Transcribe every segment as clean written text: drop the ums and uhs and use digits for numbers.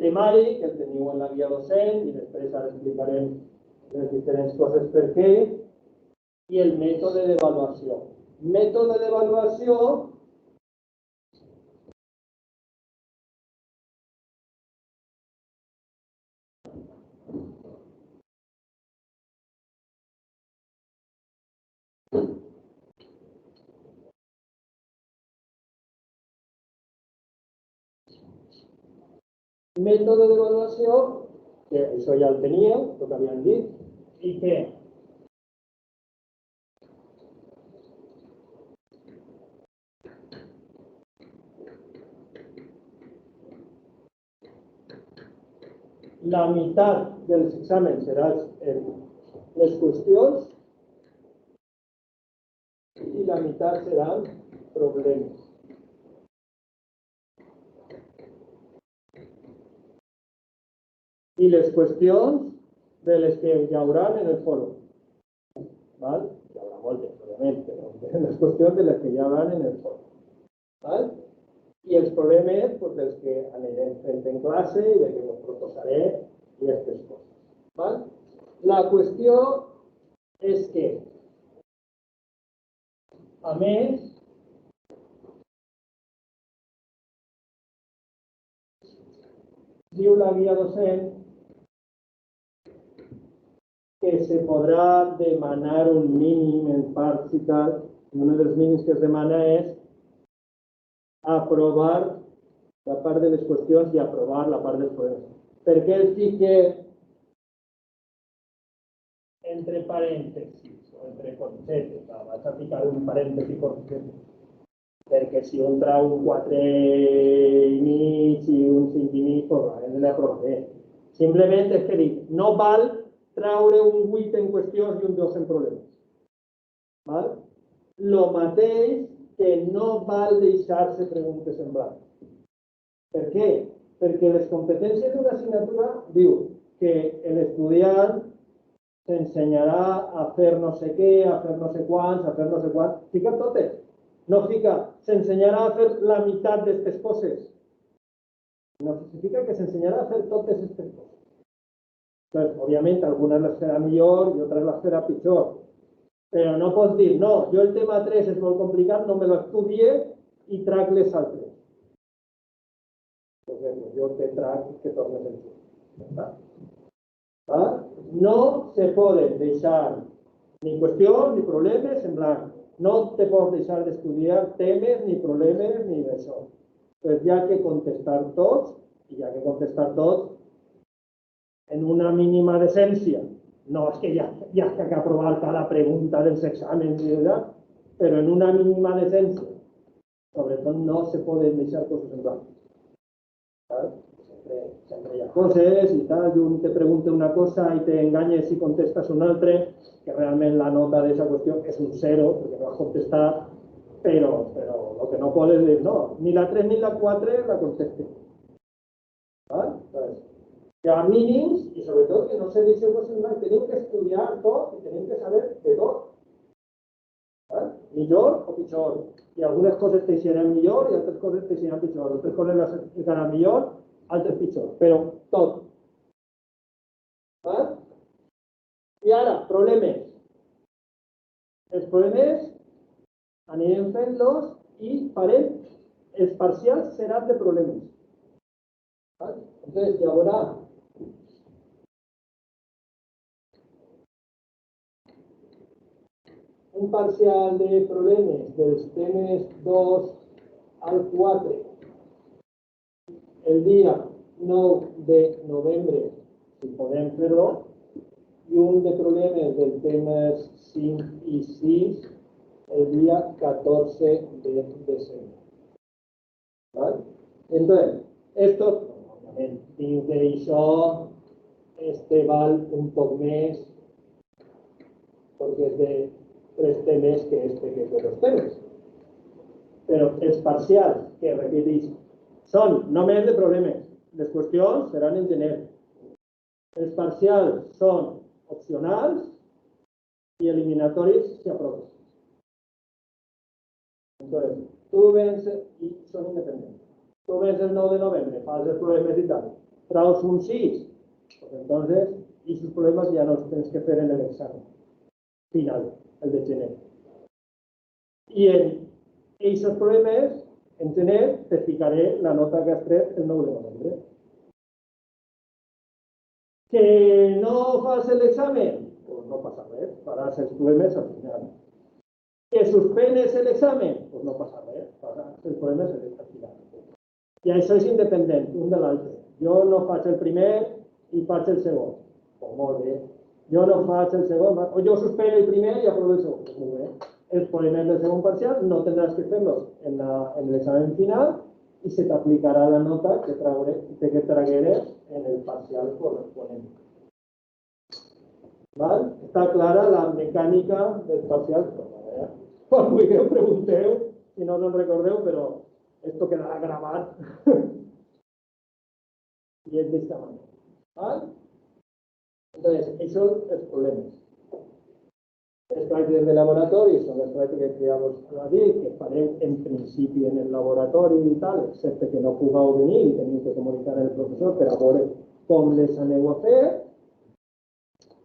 temari, que el teniu en la guia docent, i després ara explicarem les diferents coses per què, i el mètode d'avaluació. Mètode d'avaluació que això ja el teníeu, el que havíem dit, i que la meitat dels exàmens seran les qüestions i la meitat seran problemes. I les qüestions de les que hi haurà en el fòrum. Val? Hi haurà moltes, òbviament, però les qüestions de les que hi haurà en el fòrum. Val? I els problemes dels que anirem fent en classe i de que us proposaré i aquestes coses. Val? La qüestió és que, a més, diu la guia docent que se podrà demanar un mínim en parts i tal, i un dels mínims que es demana és aprovar la part de les qüestions i aprovar la part dels problemes. Per què es dic que entre parèntesis o entre conceptes, vaig a ficar un parèntesi concepte, perquè si un trau un 4,5 i un 5,5, doncs l'aprovaré. Simplement és que dic, no val traure un 8 en qüestions i un 2 en problemes. Val? Lo mateix que no val deixar-se preguntes en blanc. Per què? Perquè les competències d'una assignatura diu que l'estudiant s'ensenyarà a fer no sé què, a fer no sé quants, a fer no sé quants. Fica totes. No fica, s'ensenyarà a fer la meitat d'aquestes coses. No significa que s'ensenyarà a fer totes aquestes coses. Pues, òbviament, algunes les farà millor i altres les farà pitjor. Però no pots dir, no, jo el tema 3 és molt complicat, no me l'estudie i trac les altres. Pues jo te trac que tornes el xut. No se poden deixar ni qüestions ni problemes en blanc. No te pots deixar d'estudiar temes ni problemes ni d'això. Pues hi ha que contestar tots, i hi ha que contestar tots en una mínima decència. No és que hi ha que aprovar cada pregunta dels exàmens, però en una mínima decència. Sobretot no se poden deixar coses en blanc. Sempre hi ha coses i tal, i un te pregunta una cosa i t'enganyes i contestes una altra, que realment la nota d'aquesta qüestió és un 0, perquè no has contestat, però el que no podes dir, no, ni la 3 ni la 4 la contestes. Hi ha mínims i sobretot que no se deixeu coses en blanc. Tenim que estudiar tot i tenim que saber de tot. Millor o pitjor. I algunes coses t'eixiran millor i altres coses t'eixiran pitjor. Altres coses les explicaran millor, altres pitjor. Però tot. I ara, problemes. Els problemes anirem fent-los i farem, els parcials seran de problemes. Entonces, hi haurà un parcial de problemes dels temes 2 al 4 el dia 9 de novembre, si podem fer-ho, i un de problemes dels temes 5 i 6 el dia 14 de desembre. Entonces, esto, dins d'això, val un poc més, perquè és de 3 temes que que és de 2 temes. Però els parcials, que repeteix, són només de problemes. Les qüestions seran en genèric. Els parcials són opcionals i eliminatoris si aproves. Entonces, tu vens i són independents. Tu vens el 9 de novembre, fas els problemes i tal. traus un 6, pues entonces, esos problemas ya no los tienes que hacer en el examen final, el de gener. Y en esos problemas, en gener, te fijaré la nota que has tret el 9 de noviembre. Que no fas el examen, pues no passa res, faràs els problemes al final. Que suspenes l'examen, pues no passa res, faràs els problemes al final. I això és independent, un de l'altre. Jo no faig el primer i faig el segon. Pues molt bé. Jo no faig el segon, o jo suspeno el primer i aprovo el segon. Pues molt bé. Els problemes del segon parcial no tendrás que fer-los en l'examen final y se te aplicará la nota que tragueres en el parcial correspondiente. ¿Vale? Está clara la mecánica del parcial. Quan vulgueu, pregunteu, si no us recordeu, però esto quedará grabado. Y es de esta manera. ¿Vale? Entonces, esos son los problemas. Les pràctiques de laboratori són les pràctiques que ja vos va dir, que fareu en principi en el laboratori i tal, excepte que no pugueu venir i teniu que comunicar al professor per a veure com les aneu a fer.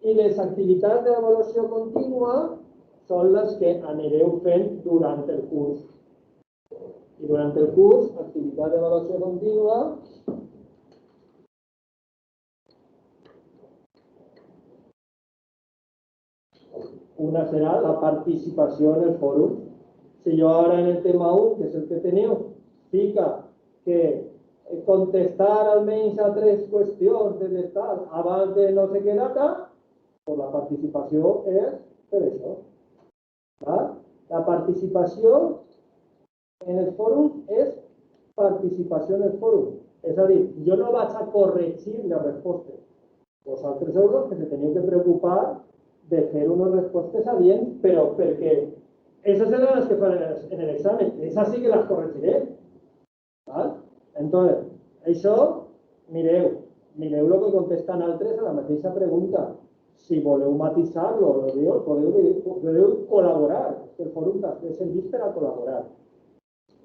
I les activitats d'avaluació contínua són les que anireu fent durant el curs. I durant el curs, activitat d'avaluació contínua, una serà la participació en el fòrum. Si jo ara en el tema 1, que és el que teniu, fica que contestar almenys a 3 qüestions de l'estat abans de no sé què data, doncs la participació és per això. La participació en el fòrum és participació en el fòrum. És a dir, jo no vaig a corregir les respostes. Vosaltres sou els que se teniu que preocupar de fer unes respostes adients, però perquè esas seran las que fan en el examen. Esas sí que las corregiré. ¿Vale? Entonces, això, mireu el que contesten altres a la mateixa pregunta. Si voleu matisar-lo, podeu col·laborar. El fòrum també és servit per a col·laborar.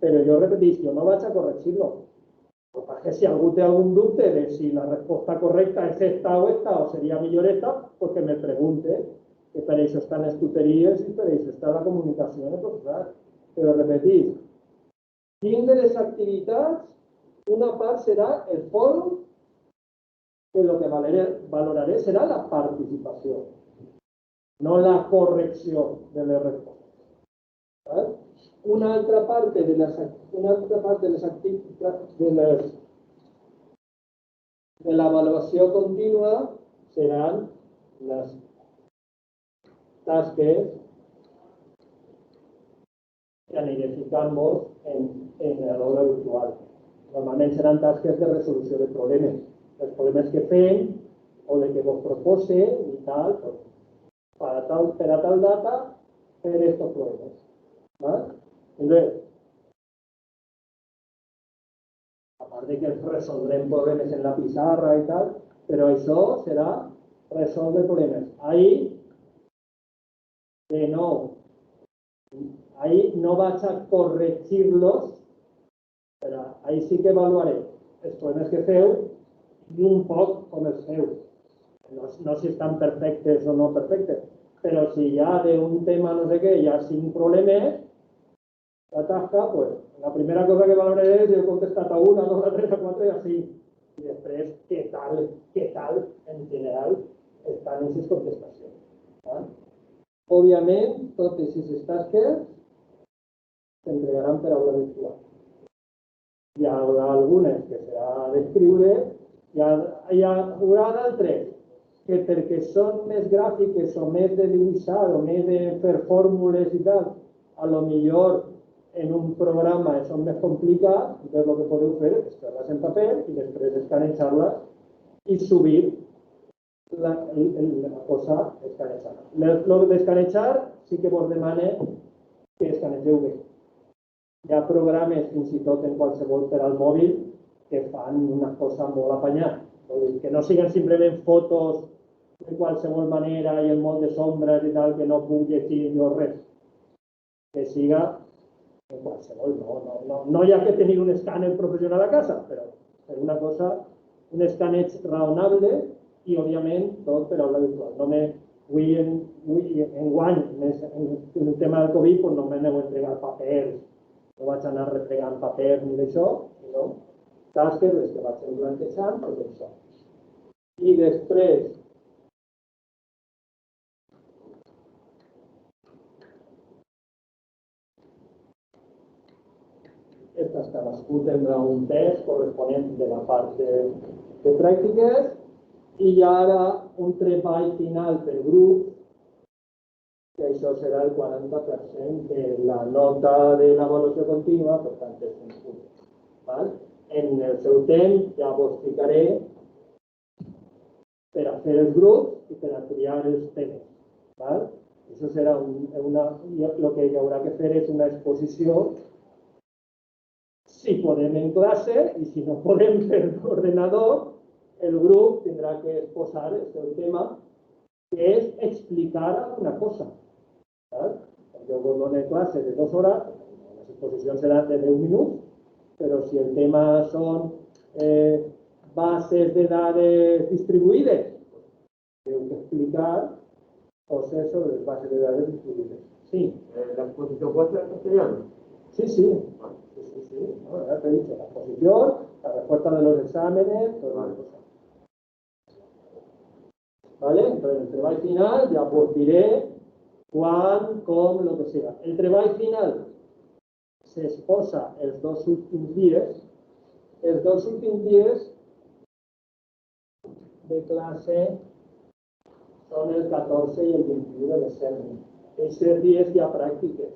Però jo repetís, jo no vaig a corregir-lo. Perquè si algú té algun dubte de si la resposta correcta és esta o seria millor esta, pues que me pregunte, que per això estan les tutories i per això està la comunicació en el professorat. Però repetís, dins de les activitats, una part serà el fòrum, que el que valoraré serà la participació, no la correcció de les respostes. Una altra part de les activitats de l'avaluació contínua seran les tasques que aniré ficant-vos en l'aula virtual. Normalment seran tasques de resolució de problemes. Els problemes que fem o de que vos propose i tal, per a tal data, fer estos problemes. Entonces, a part de que resoldrem problemes en la pizarra i tal, però això serà resoldre problemes. Ahí, de nou, ahí no vaig a corregir-los, però ahí sí que evaluaré els problemes que feu i un poc com els feu. No si estan perfectes o no perfectes, però si hi ha d'un tema no sé què, hi ha 5 problemes, la tasca, pues, la primera cosa que valoraré és si he contestat a 1, a 2, a 3, a 4 i a 5. I després, què tal, en general, estan en les contestacions. Òbviament, totes aquestes tasques s'entregaran per aula virtual. Hi haurà algunes que serà d'escriure, hi haurà d'altres que perquè són més gràfiques o més de dibuixar o més de fer fórmules i tal, a lo millor en un programa són més complicats, entonces el que podeu fer és fer-les en paper i després escanejar-les i subir la cosa escanejada. Lo d'escanejar sí que vos demane que escanegeu bé. Hi ha programes, fins i tot en qualsevol per al mòbil, que fan una cosa molt apanyada. Que no siguin simplement fotos de qualsevol manera i en molt de sombres i tal, que no puc llegir jo res. Que siga en qualsevol. No hi ha que tenir un escàner professional a casa, però per una cosa un escaneig raonable i, òbviament, tot per aula virtual. No me vull enguany, en el tema del Covid, pues no m'aneu a entregar papers, no vaig anar replegant papers ni d'això, sinó tasques les que vaig plantejant, doncs això. I després, cadascú tindrà un test corresponent de la part de pràctiques i ara un treball final per grup, que això serà el 40% de la nota de l'avaluació contínua, per tant, és un punt. En el seu temps ja vos explicaré per a fer els grups i per a triar els temes. Això serà el que hi haurà que fer és una exposició, si podem en classe, i si no podem per ordenador, el grup tindrà que exposar el seu tema, que és explicar alguna cosa. Jo vos dono classe de 2 hores, les exposicions seran de 10 minuts, però si el tema són bases de dades distribuïdes, heu d'explicar coses sobre les bases de dades distribuïdes. Sí. ¿L'exposició pot ser en castellano? Sí. No, ya te he dicho, la exposición, la respuesta de los exámenes, todo eso. ¿Vale? Entonces, el treball final ja vos diré quan, com, lo que sea. El treball final s'exposa els 2 últims dies. Els 2 últims dies de classe són el 14 i el 21 de desembre. Aquests dies hi ha pràctiques,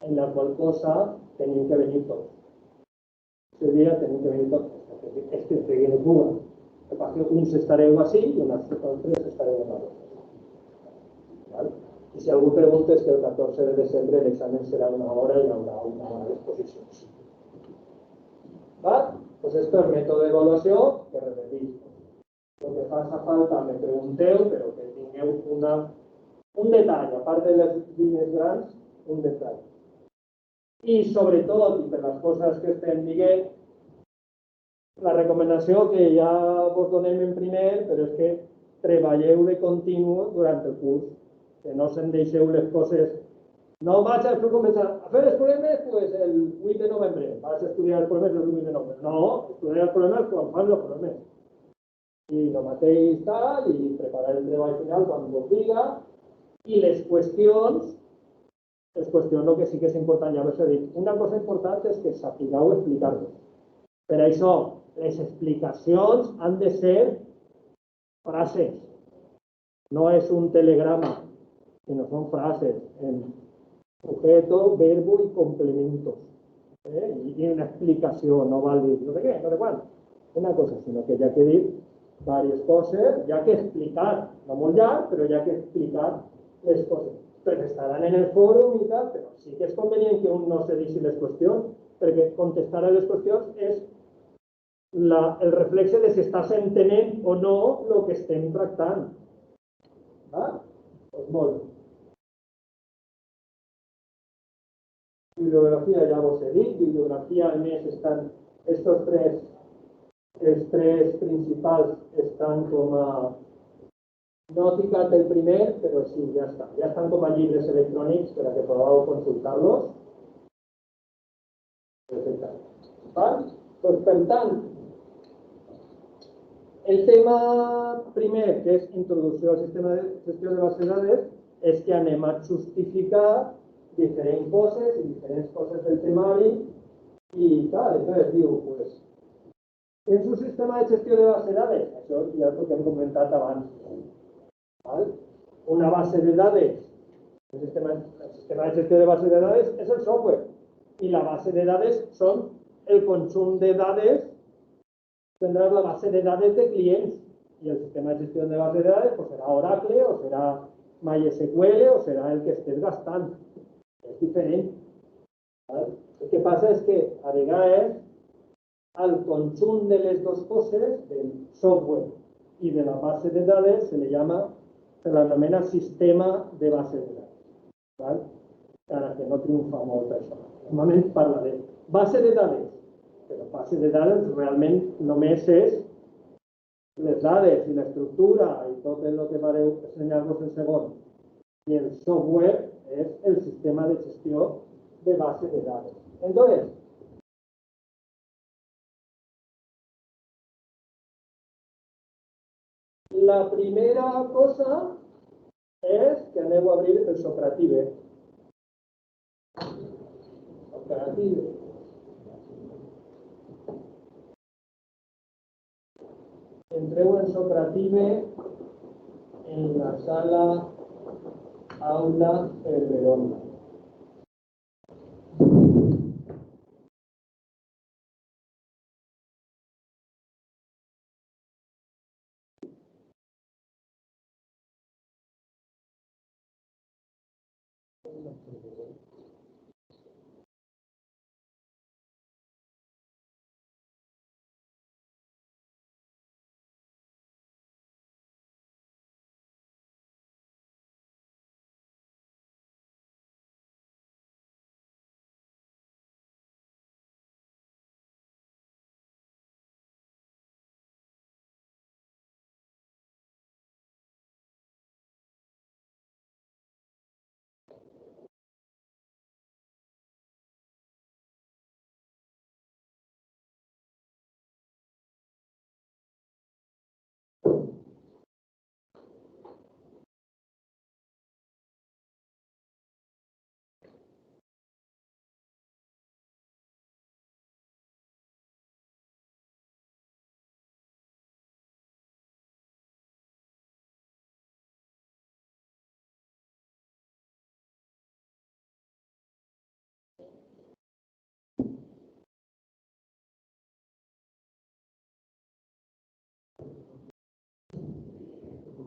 en la qual cosa tenim que venir tots. Aquest dia tenim que venir tots. És que de no puga. Uns estareu així i uns altres estareu en altres. I si algú pregunta és que el 14 de desembre l'examen serà una hora i hi haurà una hora d'exposicions. Doncs és el mètode d'avaluació que repetim. El que faci falta me pregunteu, però que tingueu un detall, a part de les línies grans, un detall. I sobretot, i per les coses que estem dient, la recomanació que ja vos donem en primer, però és que treballeu de continu durant el curs, que no se'n deixeu les coses. No vaig a començar a fer els problemes el 8 de novembre, vaig a estudiar els problemes el 8 de novembre. No, estudiar els problemes quan fan els problemes. I el mateix tal, i preparar el treball final quan vos diga, i les qüestions, el que sí que és important, ja us he dit. Una cosa important és que sapigueu explicar-vos. Per això, les explicacions han de ser frases. No és un telegrama, sinó són frases en sujeto, verbo i complementos. I una explicació, no val dir no sé què, no sé quan. Una cosa, sinó que ja que he dit diverses coses, ja que explicar, no molt llarg, però ja que explicar les coses. Perquè estaran en el fòrum i tal, però sí que és convenient que un no se deixi les qüestions, perquè contestar a les qüestions és el reflexe de si estàs entenent o no el que estem tractant. Doncs molt bé. Bibliografia ja vos he dit, bibliografia a més estan, els tres principals estan com a, no he ficat el primer, però sí, ja estan com a llibres electrònics per a que podeu consultar-los. Doncs, per tant, el tema primer, que és introducció al sistema de gestió de bases de dades, és que anem a justificar diferents coses i diferents coses del temari i tal. Entonces diu, pues, és un sistema de gestió de bases de dades. Això ja és el que hem comentat abans. Una base de dades, el sistema de gestió de bases de dades és el software i la base de dades són el conjunt de dades, tindràs la base de dades de clients i el sistema de gestió de bases de dades pues serà Oracle o serà MySQL o serà el que estés gastant. És diferent. El que passa és que a vegades al conjunt de les dues coses, del software i de la base de dades, se l'anomena sistema de bases de dades. Ara que no triomfa molt això. Normalment parla de base de dades, però base de dades realment només és les dades i l'estructura i tot el que fareu ensenyar-vos en segon. I el software és el sistema de gestió de base de dades. Entonces, la primera cosa és que aneu a obrir el Socrative. Socrative. Entreu en Socrative en la sala Aula Cerveronda.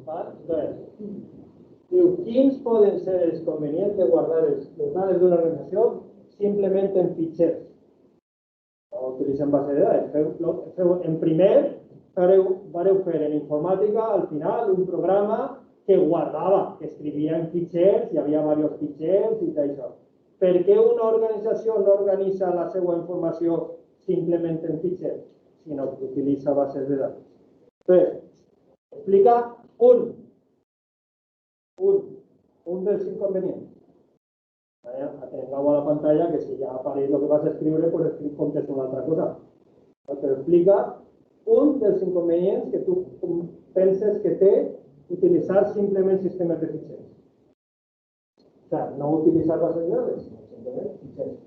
Entonces, diu, quins poden ser els convenients de guardar les dades d'una organització simplement en fitxers? No utilitzen base de dades. En primer, vareu fer en informàtica, al final, un programa que guardava, que escrivia en fitxers, hi havia diversos fitxers i d'això. Per què una organització no organitza la seva informació simplement en fitxers, sinó que utilitza bases de dades? Entonces, explica un dels inconvenients. Atengau a la pantalla que si ja apareix el que vas a escriure, pues comptes una altra cosa. Però explica un dels inconvenients que tu penses que té utilitzar simplement sistemes de fitxers. O sigui, no utilitzar bases de dades, sinó simplement fitxers.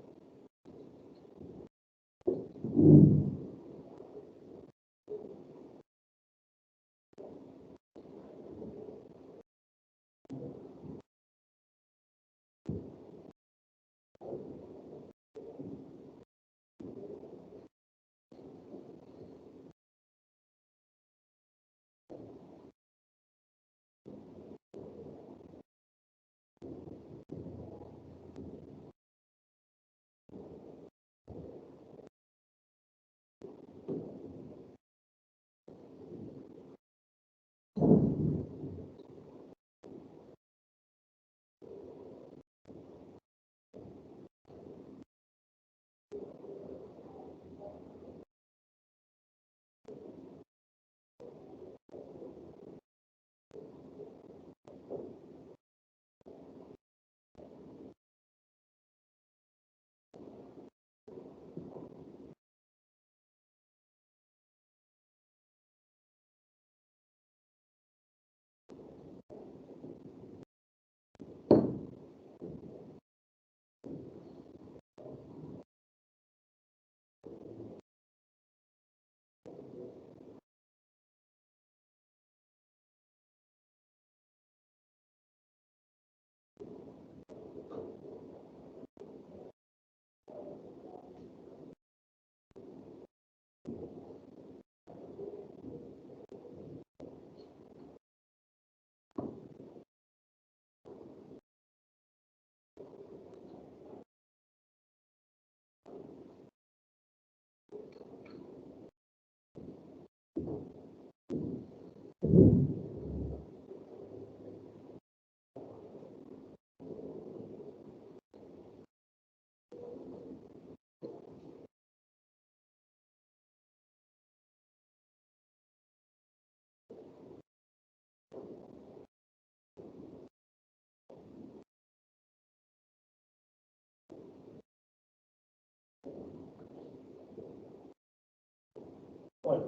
Bueno,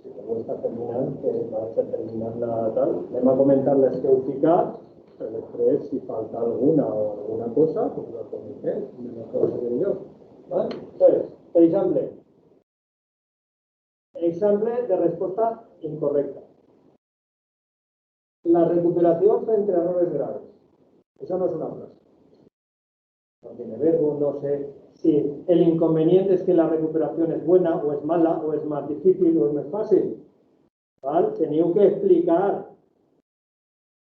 si te cuesta terminar, que vas a terminar la tal, anem a comentar les que heu ficat, però després, si falta alguna o alguna cosa, pues la comentem, una cosa que jo. ¿Vale? Entonces, per exemple de respuesta incorrecta. La recuperación frente a errores graves. Eso no es una frase. No tiene verbo, no sé si el inconveniente es que la recuperación es buena o es mala, o es más difícil o es más fácil. ¿Vale? Teniu que explicar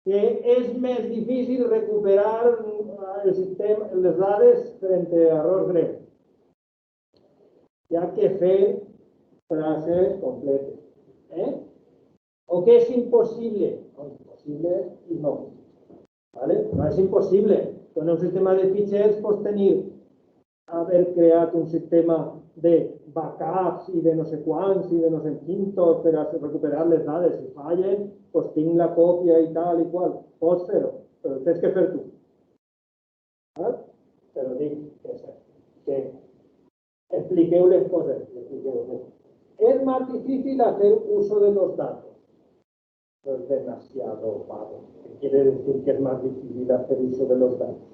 que és més difícil recuperar el sistema, les dades frente a errors greus. Hi ha que fer frases completes. O que és impossible. No, impossible i no. ¿Vale? No és impossible. En un sistema de fitxers pots tenir haver creat un sistema de backups i de no sé quants i de no sé quintos per a recuperar les dades. Si fallen, doncs tinc la còpia i tal i qual. Pots fer-ho, però tens que fer tu. ¿Vale? Però dic que expliqueu les coses. Es más difícil hacer uso de los datos. No es demasiado vago. ¿Qué quiere decir que es más difícil hacer uso de los datos?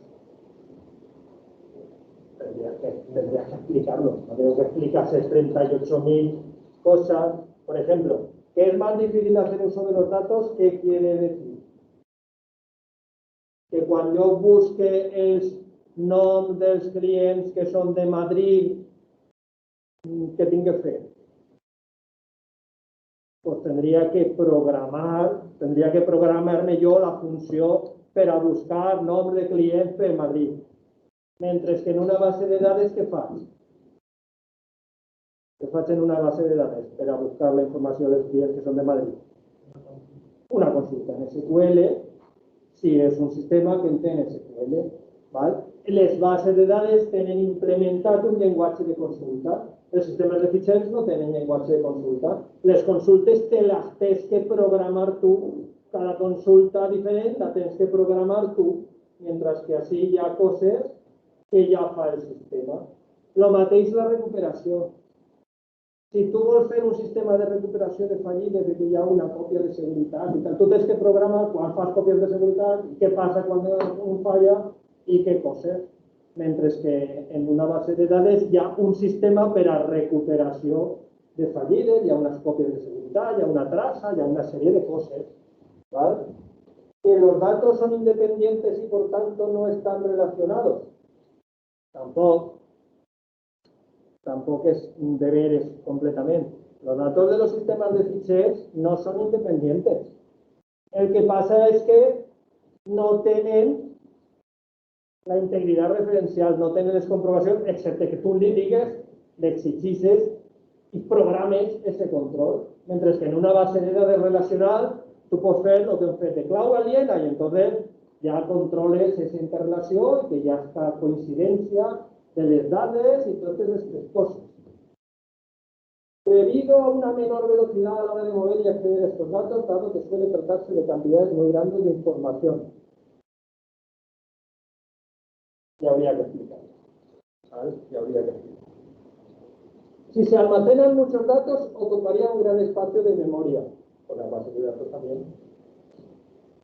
Tendría que explicarlo. No tengo que explicarse 38.000 cosas. Por ejemplo, ¿qué es más difícil hacer uso de los datos? ¿Qué quiere decir? Que quan jo busque els noms dels clients que són de Madrid, què tinc que fer? Pues tendría que programarme yo la función para buscar nombre de cliente per Madrid. Mientras que en una base de datos, ¿qué faig? ¿Qué faig en una base de datos para buscar la información de los clientes que son de Madrid? Una consulta en SQL, si es un sistema que entiende SQL. ¿Vale? Les bases de datos tienen implementat un llenguatge de consulta. Els sistemes de fitxers no tenen llenguatge de consulta. Les consultes te les tens que programar tu. Cada consulta diferent la tens que programar tu, mentre que així hi ha coses que ja fa el sistema. Lo mateix la recuperació. Si tu vols fer un sistema de recuperació de fallides, de que hi ha una còpia de seguretat i tal, tu tens que programar quan fas còpies de seguretat, què passa quan un falla i què coses. Mentre que en una base de dades hi ha un sistema per a recuperació de fallides, hi ha unes còpies de seguretat, hi ha una traça, hi ha una sèrie de coses. ¿Vale? Que los datos son independientes y por tanto no están relacionados. Tampoco es deberes completamente. Los datos de los sistemas de fichers no son independientes. El que pasa es que no tienen la integridad referencial, no tienen les comprobacions, excepte que tu li digues, l'exigixes i programes ese control. Mentre que en una base de dades relacional tu pots fer el que hem fet de clau aliena i entonces ja controles esa interrelació i que ja està coincidència de les dades y todas estas cosas. Debido a una menor velocidad a la hora de mover y acceder a estos datos, dado que suele tratarse de cantidades muy grandes de información. Ya habría que explicar. ¿Sabes? Ya habría que explicar. Si se almacenan muchos datos, ocuparía un gran espacio de memoria. Con la base de datos también.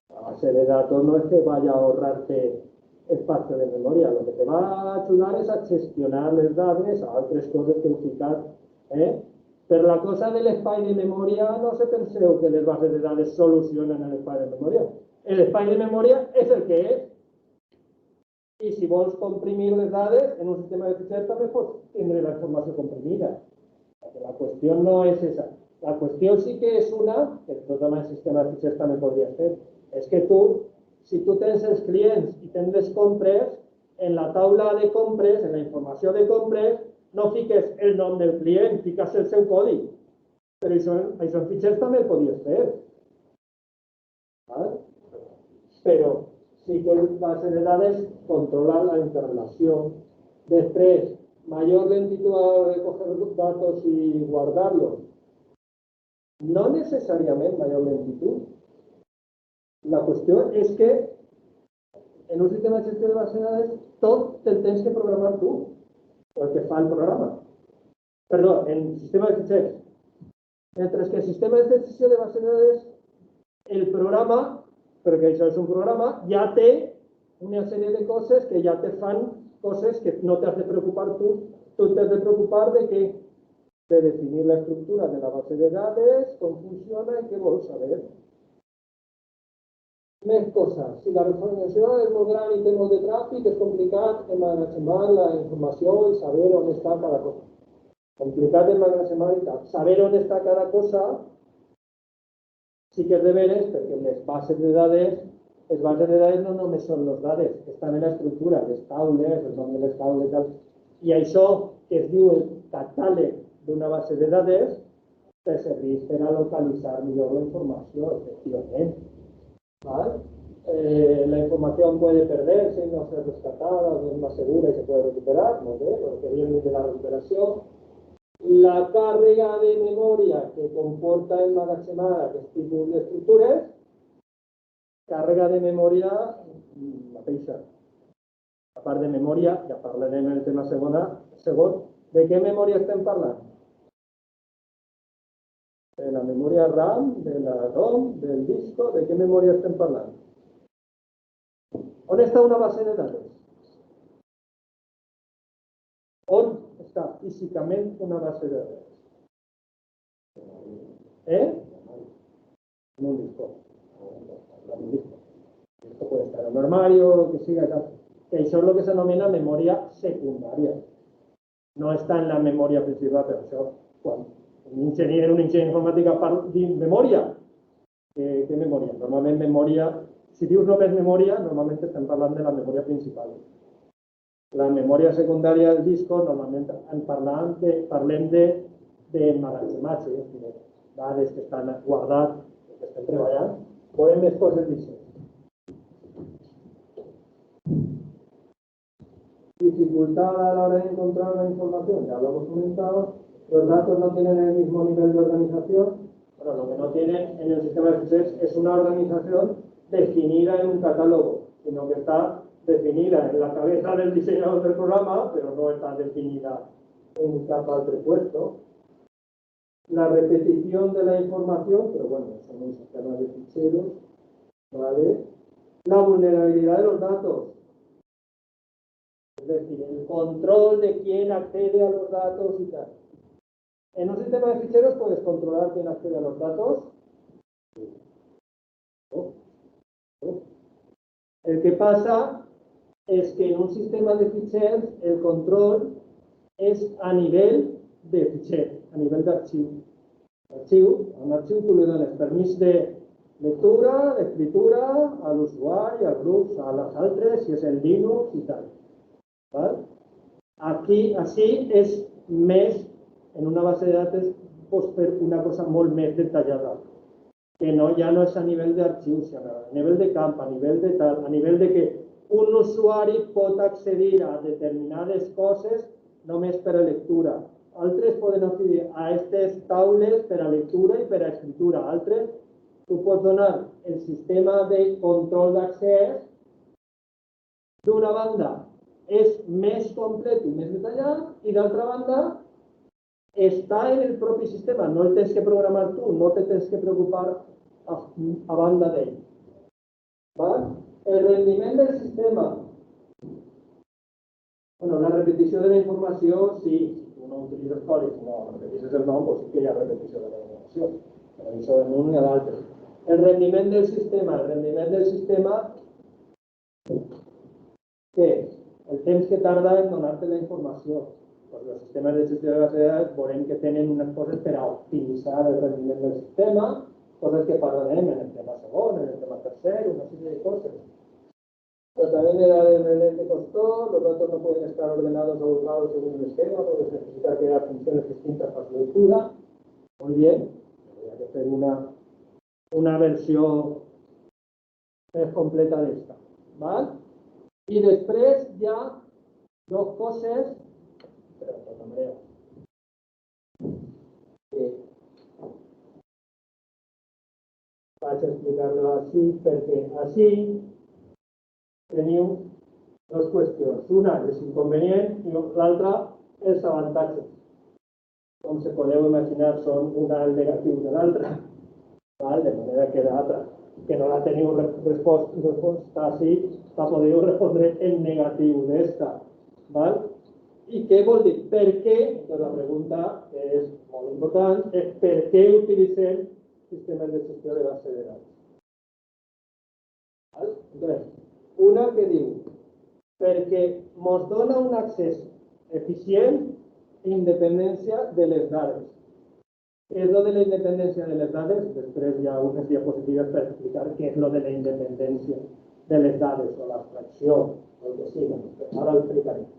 La base de datos no es que vaya a ahorrarte espacio de memoria, lo que te va a ayudar es a gestionar les dades a altres coses que heu ficat. Per la cosa de l'espai de memòria no se penseu que les bases de dades solucionen l'espai de memòria. L'espai de memòria és el que és. I si vols comprimir les dades, en un sistema de fitxers també pots tindre la informació comprimida. La qüestió no és esa. La qüestió sí que és una, que tot amb el sistema de fitxers també podries fer, és que tu, si tu tens els clients i tens les compres, en la taula de compres, en la informació de compres, no fiques el nom del client, fiques el seu codi. Però això en fitxers també ho podies fer. ¿Vale? Però sí que el base de dades controla la interrelació. Després, mayor lentitud a recoger datos y guardarlos. No necesariamente mayor lentitud. La cuestión es que en un sistema de gestión de bases de dades tot te'l tens que programar tu, el que fa el programa. perdó, en sistema de fitxers. Mentre que el sistema de decisió de base de dades, el programa, perquè això és un programa, ja té una sèrie de coses que ja te fan coses que no t'has de preocupar tu t'has de preocupar de que de definir la estructura de la base de dades, com funciona i què vols saber. Més coses. Si la informació és molt gran i té molt de tràfic, és complicat emmagatzemar la informació i saber on està cada cosa. Complicat emmagatzemar i tal. Saber on està cada cosa sí que és de veres, perquè les bases de dades no només són les dades, estan en l'estructura, les taules, el nom de les taules i tal. I això que es diu el catàleg d'una base de dades te serveix per a localitzar millor la informació, efectivament. La información puede perderse y no ser rescatada, no es más segura y se puede recuperar, muy bien, lo que viene de la recuperación. La càrrega de memòria que comporta emmagatzemar aquest tipus d'estructures, càrrega de memòria mateixa. A part de memòria, ja parlarem en el tema segon, de què memòria estem parlant? De la memòria RAM, de la ROM, del disco, de què memòria estem parlant? On està una base de dades? On està físicament una base de dades? En un disco. Esto puede estar en un armario, que siga tal. Que això és el que s'anomena memòria secundària. No està en la memòria principal, però això, quan un enginyer informàtica parla de memòria. Què memòria? Normalment memòria, si dius només memòria, normalment estem parlant de la memòria principal. La memòria secundària del disco, normalment parlem d'emmagatzematge, de dades que estan guardats, que estem treballant. Veurem més coses d'això. Dificultad a la hora de encontrar la información, ya lo hemos comentado. Los datos no tienen el mismo nivel de organización. Bueno, lo que no tienen en el sistema de ficheros es una organización definida en un catálogo, sino que está definida en la cabeza del diseñador del programa, pero no está definida en cap altre puesto. La repetición de la información, pero bueno, son un sistema de ficheros, ¿vale? La vulnerabilidad de los datos. Es decir, el control de quién accede a los datos y tal. En un sistema de ficheros puedes controlar quién accede a los datos. El que pasa es que en un sistema de ficheros el control es a nivel de fichero, a nivel de archivo. A un archivo tú le dones permís de lectura, d'escritura a l'usuari, als grups, a les altres, si és el Linux i tal. Aquí, així és més, en una base de datos, pots fer una cosa molt més detallada, que ja no és a nivell d'arxiu, sinó a nivell de camp, a nivell de tal, a nivell de que un usuari pot accedir a determinades coses només per a lectura. Altres poden accedir a aquestes taules per a lectura i per a escritura. Altres, tu pots donar el sistema de control d'accés. D'una banda, és més complet i més detallat, i d'altra banda, està en el propi sistema. No el tens que programar tu, no te tens que preocupar a banda d'ell. El rendiment del sistema. Bueno, la repetició de la informació, sí, si tu no utilitzes codis, no repeteixes el nom, doncs sí que hi ha repetició de la informació. Repetició d'un i a l'altre. El rendiment del sistema, què és? El temps que tarda en donar-te la informació. Doncs els sistemes de gestió de base de dades veurem que tenen unes coses per a optimitzar el rendiment del sistema, cosas que parlarem en el tema segon, en el tema tercer, una serie de cosas. Pero también era el relé que costó, los datos no pueden estar ordenados o agrupados según un esquema, porque se necesita crear funciones distintas para su lectura. Muy bien, voy a hacer una versión més completa d'esta. I després hi ha dos coses, però de tota manera, vaig explicar-lo així, perquè així teniu dues qüestions. Una, els inconvenients, i l'altra, els avantatges. com se podeu imaginar, són una al negatiu de l'altra, de manera que l'altra, que no la teniu resposta així, la podeu respondre en negatiu d'esta. I què vol dir? Per què? Doncs la pregunta, que és molt important, és per què utilitzem sistemes de gestió de base de dades. Entonces, una que diu, perquè ens dona un accés eficient i independència de les dades. Què és lo de la independència de les dades? Després hi ha unes diapositives per explicar què és lo de la independència de les dades o l'abstracció o el que sigui. Ara ho explicaré.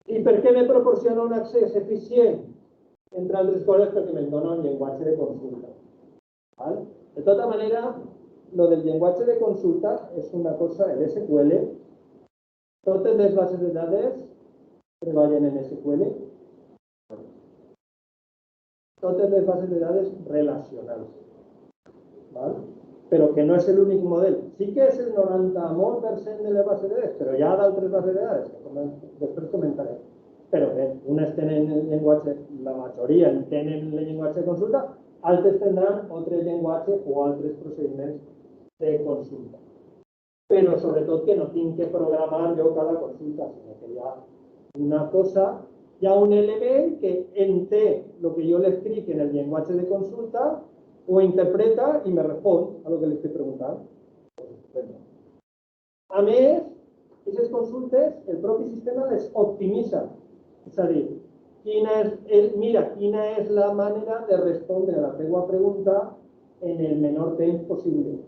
I per què me proporciona un accés eficient? Entre altres coses perquè me'n dona un llenguatge de consulta. De tota manera, lo del llenguatge de consulta és una cosa, l'SQL, totes les bases de dades treballen en SQL, totes les bases de dades relacionals, però que no és l'únic model. Sí que és el 90% de les bases de dades, però hi ha d'altres bases de dades, que després comentaré. Però bé, unes tenen el llenguatge, la majoria tenen el llenguatge de consulta, altres tindran altre llenguatge o altres procediments de consulta. Però sobretot que no tinc que programar jo cada consulta, sinó que hi ha una cosa, hi ha un element que entén el que jo l'escric en el llenguatge de consulta, ho interpreta i me respon a lo que li estic preguntant. A més, aquestes consultes, el propi sistema les optimitza. És a dir, mira quina és la manera de respondre a la teva pregunta en el menor temps possible.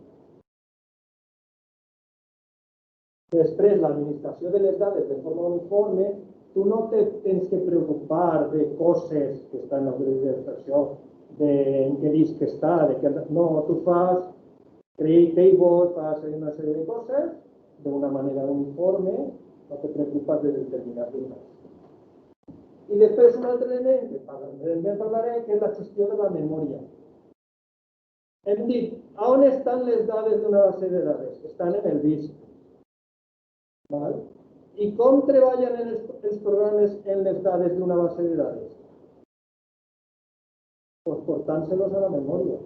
Després, l'administració de les dades de forma uniforme, tu no tens que preocupar de coses que estan en l'expressió, de en què disc està, no, tu fas create tables, fas una sèrie de coses d'una manera uniforme, no te preocupes de determinades. I després un altre element, que també parlaré, que és la gestió de la memòria. Hem dit, on estan les dades d'una base de dades? Estan en el disc. I com treballen els programes en les dades d'una base de dades? Doncs portant-se-los a la memòria.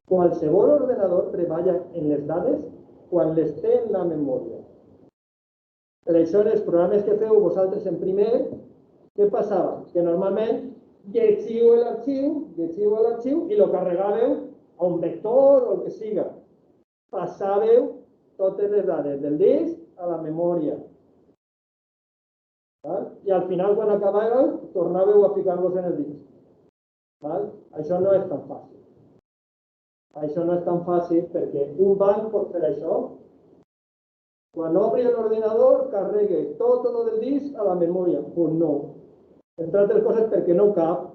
Qualsevol ordenador treballa en les dades quan les té en la memòria. Per això, en els programes que feu vosaltres en primer, què passava? Que normalment llegiu l'arxiu i lo carregàveu a un vector o el que siga. Passàveu totes les dades del disc a la memòria. I al final, quan acabàveu, tornàveu a ficar-los en el disc. Això no és tan fàcil. Això no és tan fàcil perquè un banc pot fer això. Quan obri l'ordinador, carregue tot el del disc a la memòria. Doncs no. Entre altres coses perquè no cap.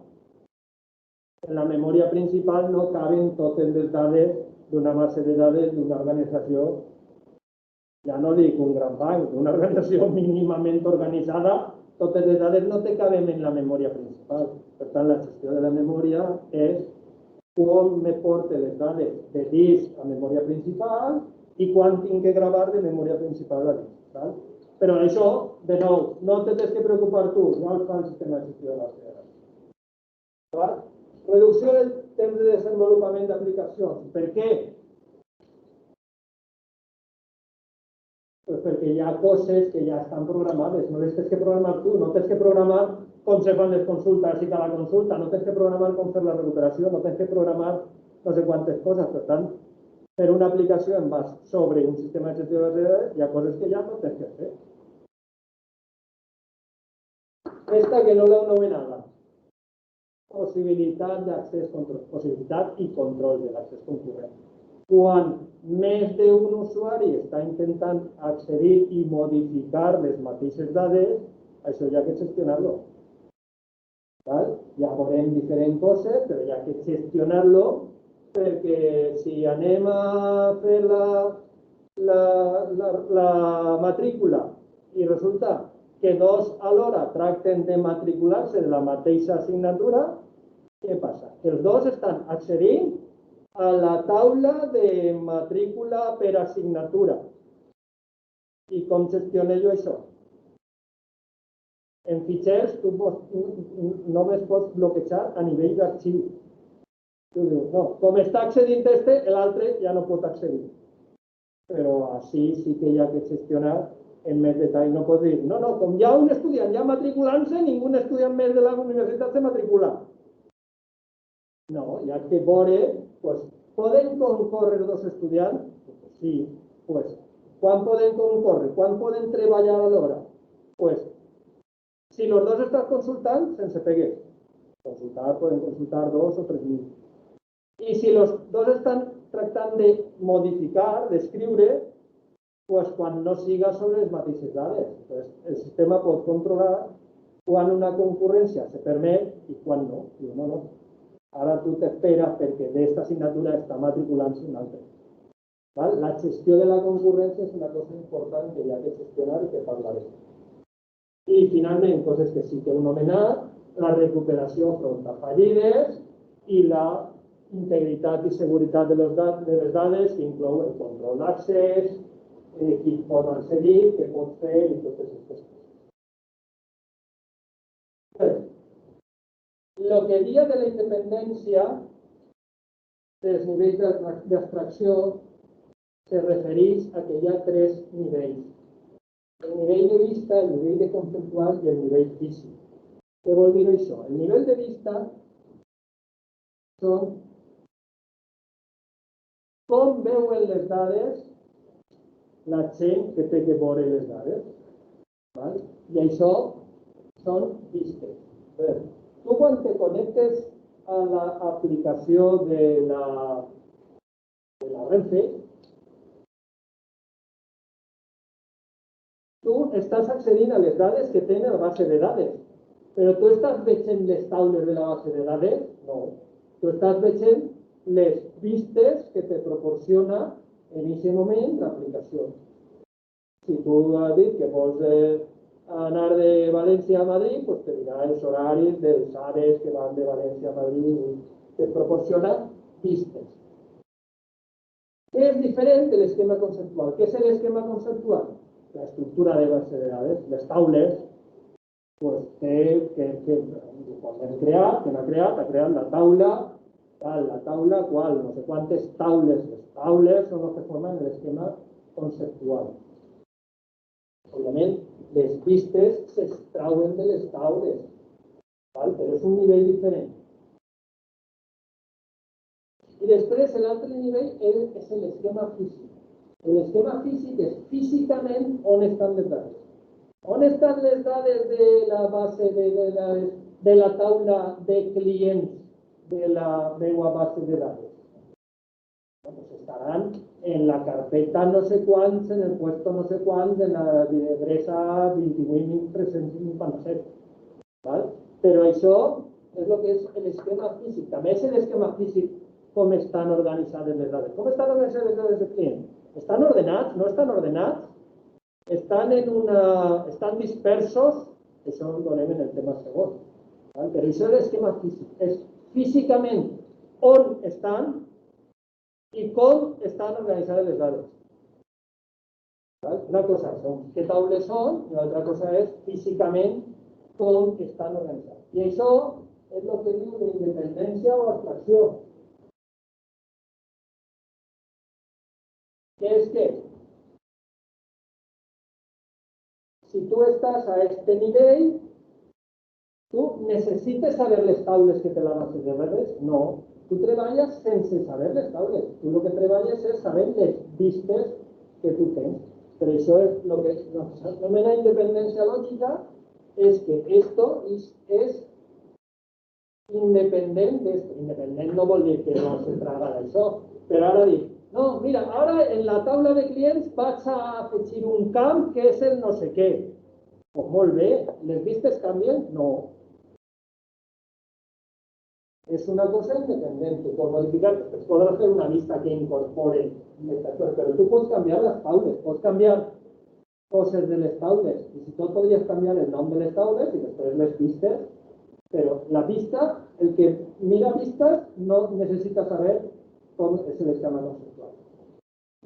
En la memòria principal no caben totes les dades d'una base de dades d'una organització, ja no dic un gran banc, una organització mínimament organitzada, totes les dades no te caben en la memòria principal. Per tant, la gestió de la memòria és com me porte les dades de disc a memòria principal i quan tinc que gravar de memòria principal a disc. Però això, de nou, no te tens que preocupar tu, no el fa el sistema de gestió de la dades. Reducció del temps de desenvolupament d'aplicacions. Per què? Pues perquè hi ha coses que ja estan programades, no les tens que programar tu, no tens que programar com se fan les consultes i cada consulta, no tens que programar com fer la recuperació, no tens que programar no sé quantes coses. Per tant, per una aplicació en base sobre un sistema de gestió de dades, hi ha coses que ja no tens que fer. Esta que no l'heu nomenada. Possibilitat d'accés, possibilitat i control de l'accés concurrent. Quan més d'un usuari està intentant accedir i modificar les mateixes dades, això hi ha que gestionar-lo. Ja veurem diferents coses, però hi ha que gestionar-lo perquè si anem a fer la matrícula i resulta que dos alhora tracten de matricular-se en la mateixa assignatura, què passa? Que els dos estan accedint a la taula de matrícula per assignatura. I com gestiono jo això? En fitxers tu només pots bloquejar a nivell d'arxiu. Tu dius, no, com està accedint l'altre ja no pot accedir. Però així sí que hi ha que gestionar en més detall. No pots dir, no, com hi ha un estudiant ja matriculant-se, ningú estudiant més de la universitat se matricula. No, hi ha que veure, pues, poden concórrer dos estudiants? Sí, pues, quan poden concórrer? Quan poden treballar alhora? Pues, si els dos estan consultant, sense pegues. Poden consultar 2 o 3.000. I si els dos estan tractant de modificar, d'escriure, pues quan no siga sobre les mateixes dades. Entonces, el sistema pot controlar quan una concurrència se permet i quan no. Diu, no. Ara tu t'esperes perquè d'esta assignatura està matriculant-se un altre. ¿Vale? La gestió de la concurrència és una cosa important que hi ha que gestionar i que parlarem. I finalment, coses que sí que heu anomenat, la recuperació front a fallides i la integritat i seguretat de les dades, que inclou el control d'accés, qui pot accedir, què pot fer i totes aquestes coses. El que dia de la independència dels nivells d'abstracció se refereix a que hi ha 3 nivells. El nivell de vista, el nivell de conceptual i el nivell físic. Què vol dir això? El nivell de vista són com veuen les dades la gent que té que veure les dades. ¿Vale? I això són vistes. Tu quan te connectes a l'aplicació de la Renfe, tu estàs accedint a les dades que tenen la base de dades. Però tu estàs veient les taules de la base de dades? No. Tu estàs veient les vistes que te proporciona en aquest moment l'aplicació. Si tu has dit que vols anar de València a Madrid, doncs te dirà els horaris dels AVEs que van de València a Madrid i te proporciona vistes. Què és diferent de l'esquema conceptual? Què és l'esquema conceptual? La estructura de base de dades, les taules, pues, que hem creat, que n'ha creat, ha creat la taula, qual, no sé quantes taules. Les taules són les que formen l'esquema conceptual. Òbviament, les vistes s'extrauen de les taules, però és un nivell diferent. I després, l'altre nivell és l'esquema físic. L'esquema físic és físicament on estan les dades. On estan les dades de la base de la taula de clients de la meva base de dades? Pues estaran en la carpeta no sé quants, en el puesto no sé quants, en la adreça 28.357. Però això és el que és l'esquema físic. També és l'esquema físic com estan organitzades les dades. Com estan organitzades les dades de client? Estan ordenats? No estan ordenats? Estan dispersos? Això ho donem en el tema segon. Però això és l'esquema físic. És físicament on estan i com estan organitzades les dades. Una cosa són què taules són i l'altra cosa és físicament com estan organitzades. I això és el que diu d'independència o abstracció. Què és què? Si tu estàs a este nivell, tu necessites saber les taules que te la base de dades? No. Tu treballes sense saber les taules. Tu el que treballes és saber les vistes que tu tens. Per això és el que s'anomena independència lògica, és que esto és independent d'esto. Independent no vol dir que no se traga d'això. Però ara dic, no, mira, ara en la taula de clients vaig a afegir un camp que és el no sé què. Pues molt bé, les vistes canvien? No. És una cosa independent. Tu pots modificar, es podrà fer una vista que incorpore estas coses, però tu pots canviar les taules, pots canviar coses de les taules. I si tot podries canviar el nom de les taules i després les vistes, però la vista, el que mira vistes no necessita saber com és l'esquema conceptual.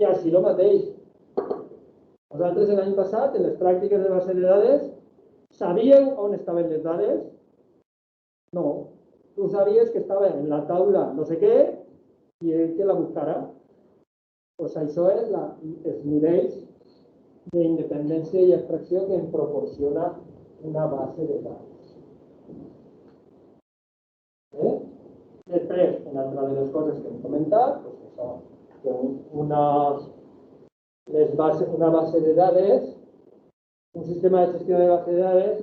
I així el mateix. Nosaltres l'any passat, en les pràctiques de base de dades, Sabíeu on estaven les dades? No. Tu sabies que estava en la taula no sé què i ell que la buscarà. Pues això és els nivells d'independència i abstracció que em proporciona una base de dades. Després, una altra de les coses que hem comentat, pues això, que una base de dades, un sistema de gestió de base de dades,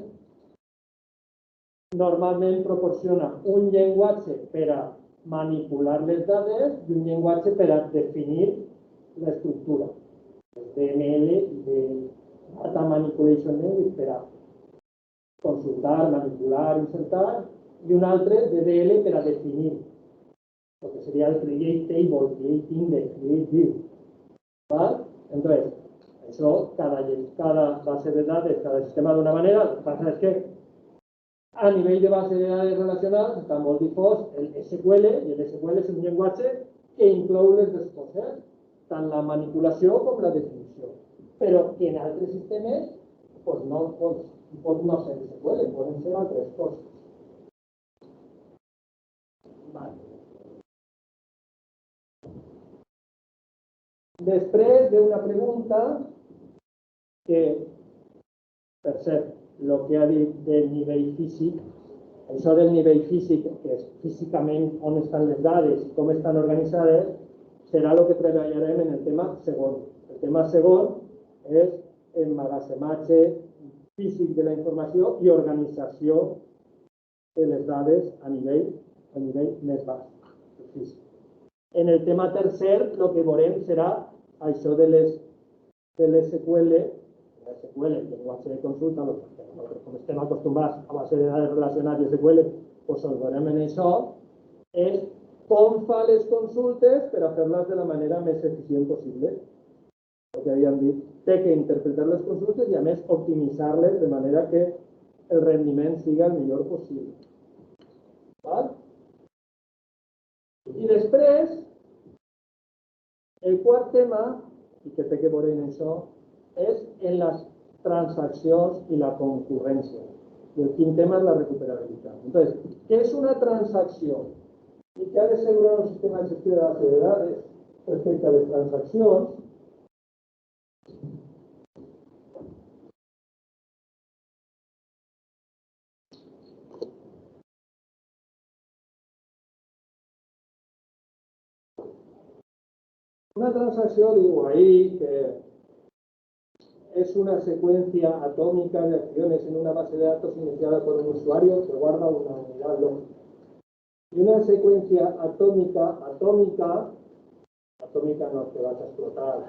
normalment proporciona un llenguatge per a manipular les dades i un llenguatge per a definir l'estructura. DML i de Data Manipulation Language per a consultar, manipular, insertar, i un altre DDL per a definir, el que seria el Create Table, Create Index, Create View. ¿Vale? Entonces, eso, cada base de dades, cada sistema d'una manera, el que passa és que a nivell de base de dades relacionals està molt difós el SQL, i el SQL és un llenguatge que inclou les dues coses, tant la manipulació com la definició. Però que en altres sistemes pues no pot no ser SQL, poden ser altres coses. Vale. Després d'una pregunta que, per cert, el que ha dit del nivell físic, això del nivell físic, que és físicament on estan les dades i com estan organitzades, serà el que treballarem en el tema segon. El tema segon és emmagatzematge físic de la informació i organització de les dades a nivell més baix, físic. En el tema tercer, el que veurem serà això de l'SQL, el llenguatge de consulta, com estem acostumats a base de dades relacionades i SQL, doncs el veurem en això, és com fa les consultes per a fer-les de la manera més eficient possible. El que havíem dit, té que interpretar les consultes i, a més, optimitzar-les de manera que el rendiment sigui el millor possible. Val? I després, el quart tema, i que té que veure en això, és en les transaccions i la concurrència. I el quinc tema és la recuperabilitat. Entonces, què és una transacció? I què ha d'assegurar un sistema de gestió de base de dades respecte a les transaccions? Una transacció, diu ahí, que es una secuencia atómica de acciones en una base de datos iniciada por un usuario que guarda una unidad lógica. Y una secuencia atómica no es que vas a explotar.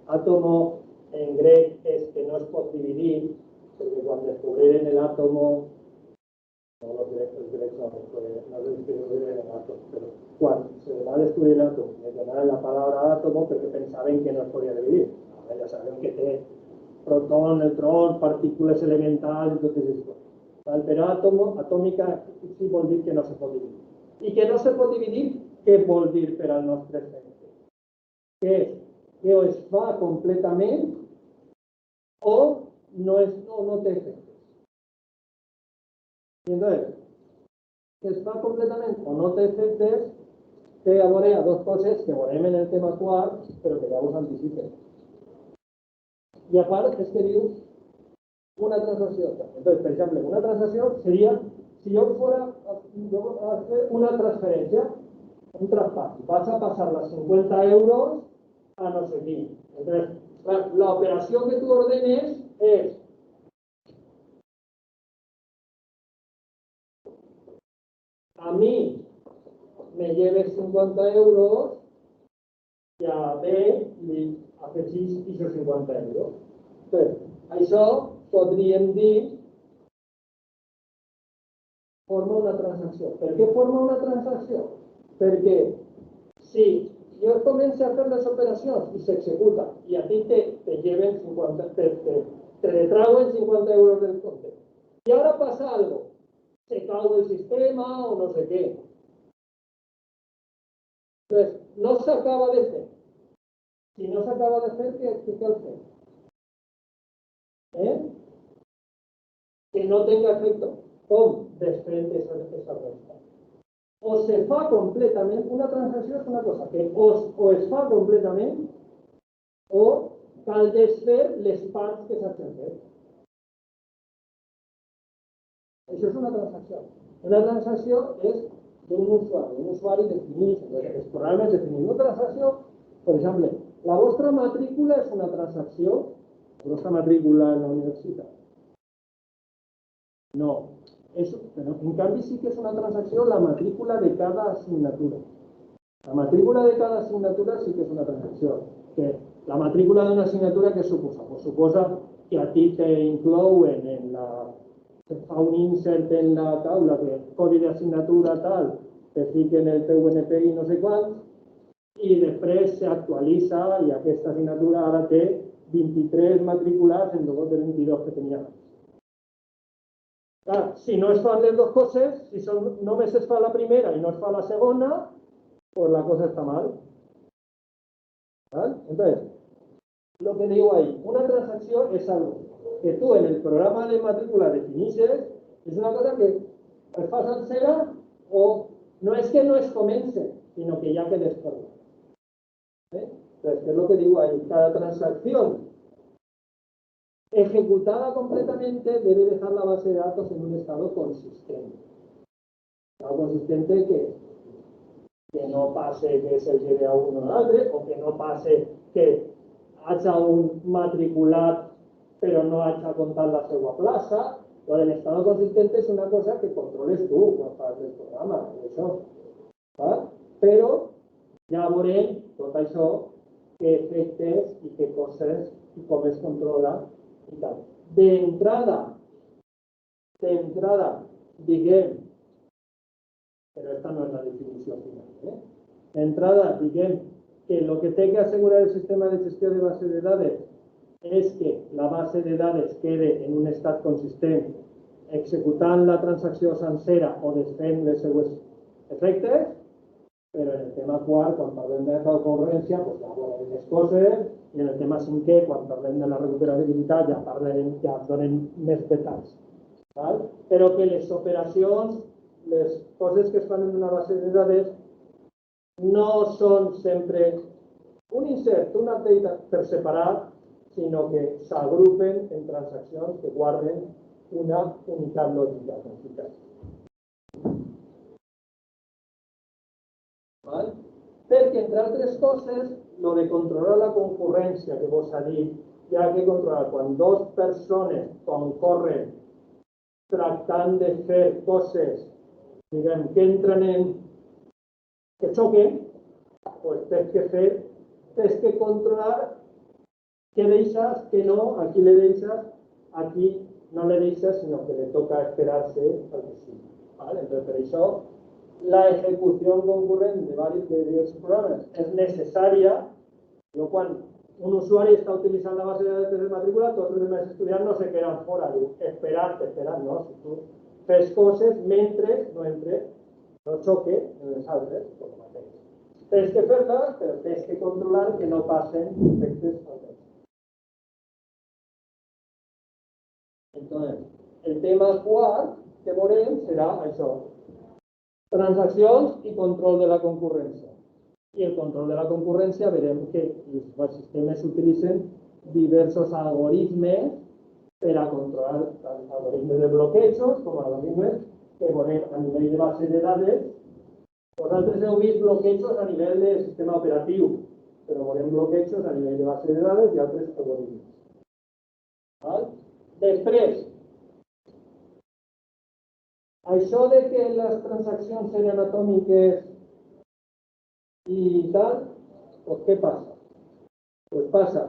Átomo en grec es que no es pot dividir, porque cuando descubrieron el átomo, no los grecs no descubrieron el átomo, pero cuando se va a descubrir el átomo, le llamaron la palabra átomo porque pensaban que no es podía dividir. Ahora ya saben que té protón, neutrón, partícules elementals i tot això. Però atòmica sí vol dir que no se pot dividir. I que no se pot dividir, què vol dir per al nostre efecte? Que és que o es fa completament o no té efectes. I entonces, que es fa completament o no té efectes, té a veure a dues coses que veurem en el tema quart, però que ja us anticipen. Y aparte es que digo una transacción. Entonces, por ejemplo, una transacción sería, si yo fuera a hacer una transferencia, un traspaso, vas a pasar las 50 euros a no sé quién. Entonces, la operación que tú ordenes es a mí me lleves 50 euros y a B li afegís esos 50 euros. Entonces, això podríem dir forma una transacció. Per què forma una transacció? Perquè si jo començo a fer les operacions i s'executa i a ti te lleven 50, te retrauen 50 euros del compte i ara passa algo, se cau el sistema o no sé què. Entonces, no s'acaba de fer. Si no s'acaba de fer, què cal fer? que no tenga efecto, com després d'aquesta resta. O se fa completament, una transacció és una cosa que o es fa completament o cal desfer les parts que s'hagin fet. Això és una transacció. Una transacció és d'un usuari. Un usuari defineix, els programes defineixen una transacció. Per exemple, la vostra matrícula és una transacció, la vostra matrícula en la universitat. No. Però en canvi sí que és una transacció la matrícula de cada assignatura. La matrícula de cada assignatura sí que és una transacció. Que la matrícula d'una assignatura, què suposa? Pues suposa que a ti t'inclouen en la... te fa un insert en la taula de codi d'assignatura tal, te fiquen el teu NPI no sé quants, i després s'actualitza i aquesta assignatura ara té 23 matriculats en lloc de 22 que tenia abans. Clar, si no es fan les dues coses, si només es fa la primera i no es fa la segona, pues la cosa està mal. ¿Vale? Entonces, lo que digo ahí, una transacció és algo que tu en el programa de matrícula definixes, és una cosa que es fa sencera o no és que no es comence, sinó que ja quedes per la. Entonces, ¿qué es lo que digo ahí? Cada transacción ejecutada completamente debe dejar la base de datos en un estado consistente. Estado consistente que no pase que se lleve a uno a l'altre o que no pase que haja un matriculat però no haja comptat la seva plaça. El estado consistente és una cosa que controles tu quan fas el programa, això. Però ja veurem tot això, què efectes i què coses i com es controla i tal. D'entrada, diguem, però esta no és la definició final, d'entrada, diguem que el que té que assegurar el sistema de gestió de base de dades és que la base de dades quede en un estat consistent executant la transacció sencera o desfent les seues efectes, però en el tema quart, quan parlem de la concurrència, doncs ja veurem les coses, i en el tema cinquè, quan parlem de la recuperabilitat, ja donem més detalls. Però que les operacions, les coses que es fan en una base de dades, no són sempre un insert, un update per separat, sinó que s'agrupen en transaccions que guarden una unitat lògica. Perquè, entre altres coses, el de controlar la concurrència que vos ha dit, hi ha que controlar quan dues persones concorren tractant de fer coses, diguem, que entren en... que xoquen, doncs tens que controlar què deixes, què no, a qui le deixes, a qui no le deixes, sinó que le toca esperar-se al que sigui. Entonces, per això, la ejecución concurrent de diversos programes és necessària. Jo, quan un usuari està utilitzant la base de dades de matrícula, tots els demés estudiants no se queden fora, diu, esperar, no? Si tu fes coses mentre no xoque en les altres, com el mateix. Tens que fer-les, però tens que controlar que no passen efectes altres. Entonces, el tema quart que veurem serà això. Transaccions i control de la concurrència. I el control de la concurrència verem que els sistemes utilitzen diversos algoritmes per a controlar algoritmes de bloquejos, com algoritmes que veurem a nivell de base de dades. Vosaltres heu vist bloquejos a nivell de sistema operatiu, però veurem bloquejos a nivell de base de dades i altres algoritmes. Després, això de que les transaccions eren atòmiques i tal, doncs què passa? Doncs passa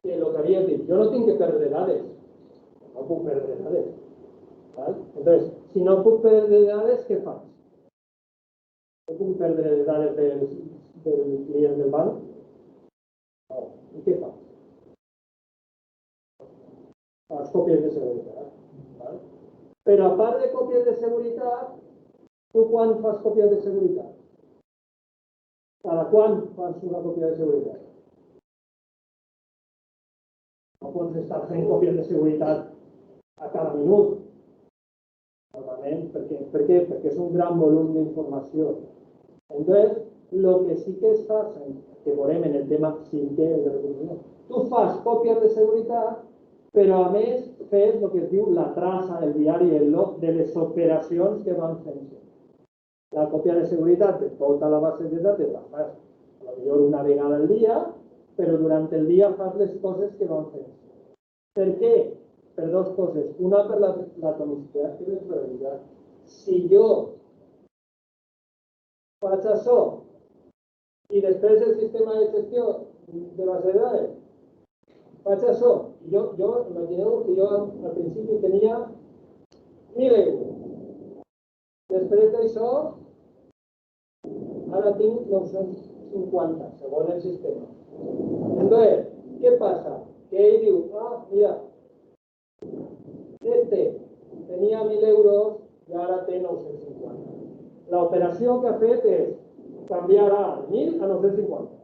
que el que havia dit, jo no tinc que perdre dades, no puc perdre dades. Entonces, si no puc perdre dades, què faig? No puc perdre dades del client del banc? No. I què faig? Les còpies de seguretat. Però a part de còpies de seguretat, tu quan fas còpies de seguretat? Cada quan fas una còpia de seguretat? no pots estar fent còpies de seguretat a cada minut. Normalment, per què? Perquè és un gran volum d'informació. Entonces, lo que sí que es fa, que veurem en el tema 5è, el de reproducció, tu fas còpies de seguretat, però a més fes el que es diu la traça, el diari, el log de les operacions que van fent-se. La còpia de seguretat de tota la base de dades la fas potser una vegada al dia, però durant el dia fas les coses que van fent-se. Per què? Per dues coses. Una, per l'atomicitat i l'infrabilitat. Si jo faig això i després el sistema de gestió de base de dades faig això, jo imagineu que jo al principi tenia 1.000 euros. Després d'això, ara tinc 950, segons el sistema. Entonces, què passa? Que ell diu, mira, tenia 1.000 euros i ara té 950. L'operació que ha fet és canviar a 1.000 a 950.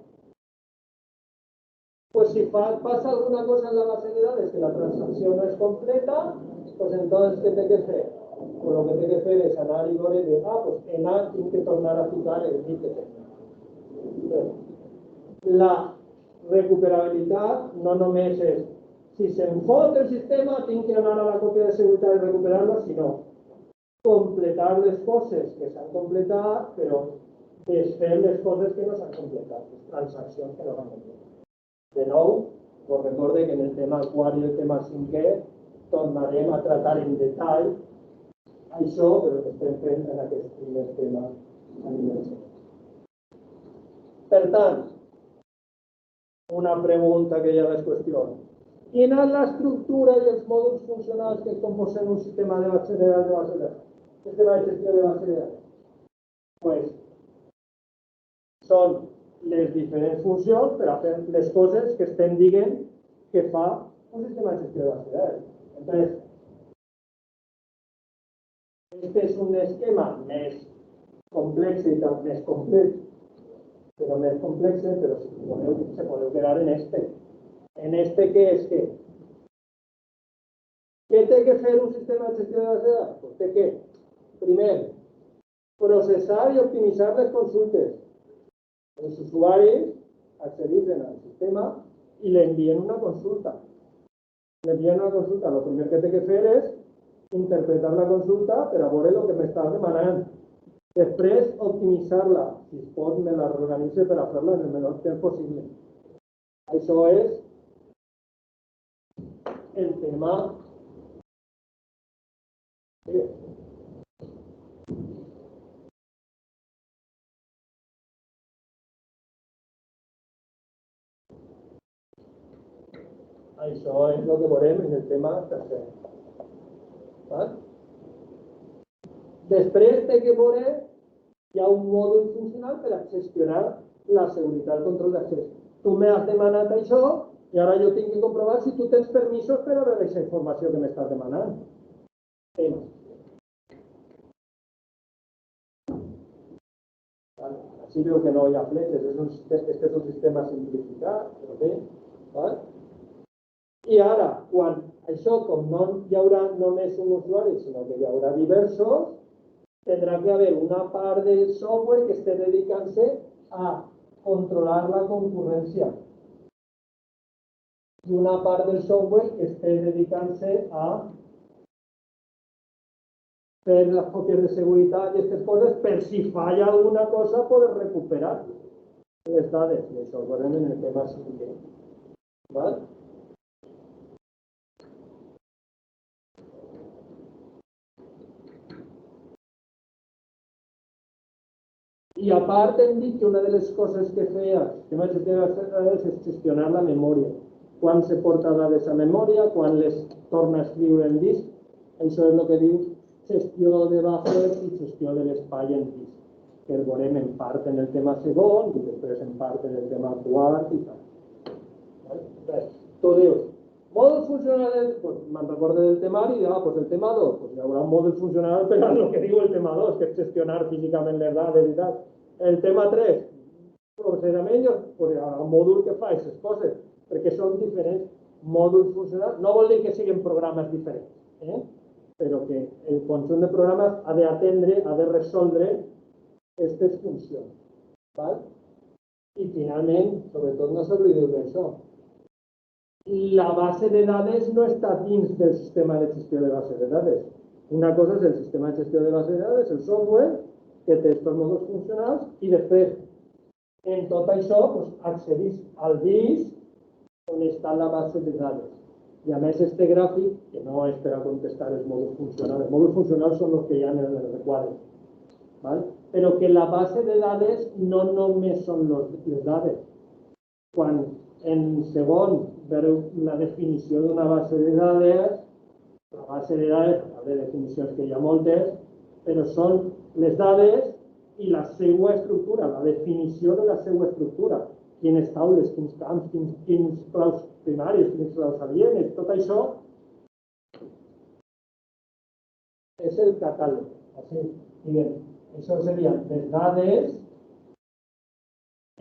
Pues si pasa alguna cosa en la base de datos que la transacción no es completa, pues entonces, ¿qué tiene que hacer? Pues lo que tiene que hacer es anar y veure de, pues en A tinc que tornar a ficar el bit que tenia. La recuperabilitat no només és, si se'm fot el sistema, tinc que anar a la còpia de seguretat i recuperar-la, sinó completar les coses que s'han completat, però desfer les coses que no s'han completat, les transaccions que no s'han completat. De nou, us recorde que en el tema 4 i el tema 5è tornarem a tratar en detall això, però que estem fent en aquest primer tema a nivell general. Per tant, una pregunta que ja les qüestiona. Quina és l'estructura i els mòduls funcionals que composen un sistema de base de dades? Sistema de gestió de base de dades. Pues, són les diferents funcions per a fer les coses que estem dient que fa un sistema de gestió de base de dades. Entonces, este és un esquema més complex i també més complex, però si se podeu quedar en este. En este, què és què? Què té que fer un sistema de gestió de base de dades? Pues té que, primer, processar i optimitzar les consultes. Els usuaris accedeixen al sistema i li envien una consulta. El primer que té que fer és interpretar la consulta per a veure el que m'estàs demanant. Després, optimitzar-la. Si es pot, me la reorganitzo per a fer-la en el menor temps possible. Això és el tema Això és el que veurem en el tema tercer. Després té que veure hi ha un mòdul funcional per a gestionar la seguretat, el control d'accés. Tu m'has demanat això i ara jo tinc que comprovar si tu tens permisos per a veure aquesta informació que m'estàs demanant. Així veu que no hi ha fletxes, aquest és un sistema simplificat, però bé. I ara, quan això, com no hi haurà només un usuari, sinó que hi haurà diversos, tindrà que haver una part del software que esté dedicant-se a controlar la concurrència i una part del software que esté dedicant-se a fer les còpies de seguretat i aquestes coses per si falla alguna cosa poder recuperar les dades. I això ho veurem en el tema 5è. Val? I a part hem dit que una de les coses que feia el sistema de gestió de bases de dades és gestionar la memòria. Quan se porta dades a memòria, quan les torna a escriure en disc. Això és el que diu gestió de bases i gestió de l'espai en disc, que el veurem en part en el tema segon i després en part en el tema quart i tal. Tu dius, mòduls funcionals, me'n recordo del temari i el tema 2, hi haurà un mòdul funcional per a el que diu el tema 2, que és gestionar físicament les dades i tal. El tema 3, procediment, hi haurà un mòdul que fa aquestes coses, perquè són diferents. mòduls funcionals no vol dir que siguin programes diferents, però que el conjunt de programes ha d'atendre, ha de resoldre aquestes funcions. Val? I finalment, sobretot no s'oblideu d'això, la base de dades no està dins del sistema de gestió de base de dades. Una cosa és el sistema de gestió de base de dades, el software, que té els mòduls funcionals, i després, en tot això, accedís al disc on està la base de dades. I a més, este gràfic, que no és per a contestar els mòduls funcionals, els mòduls funcionals són els que hi ha en el requadre, ¿vale? Però que la base de dades no només són les dades. Quan en segon veureu la definició d'una base de dades, la base de dades, hi ha definicions que hi ha moltes, però són les dades i la seva estructura, la definició de la seva estructura. Quines taules, quins camps, quins claus primaris, quins claus alienes, tot això és el catàleg. Així, diguem, això serien les dades,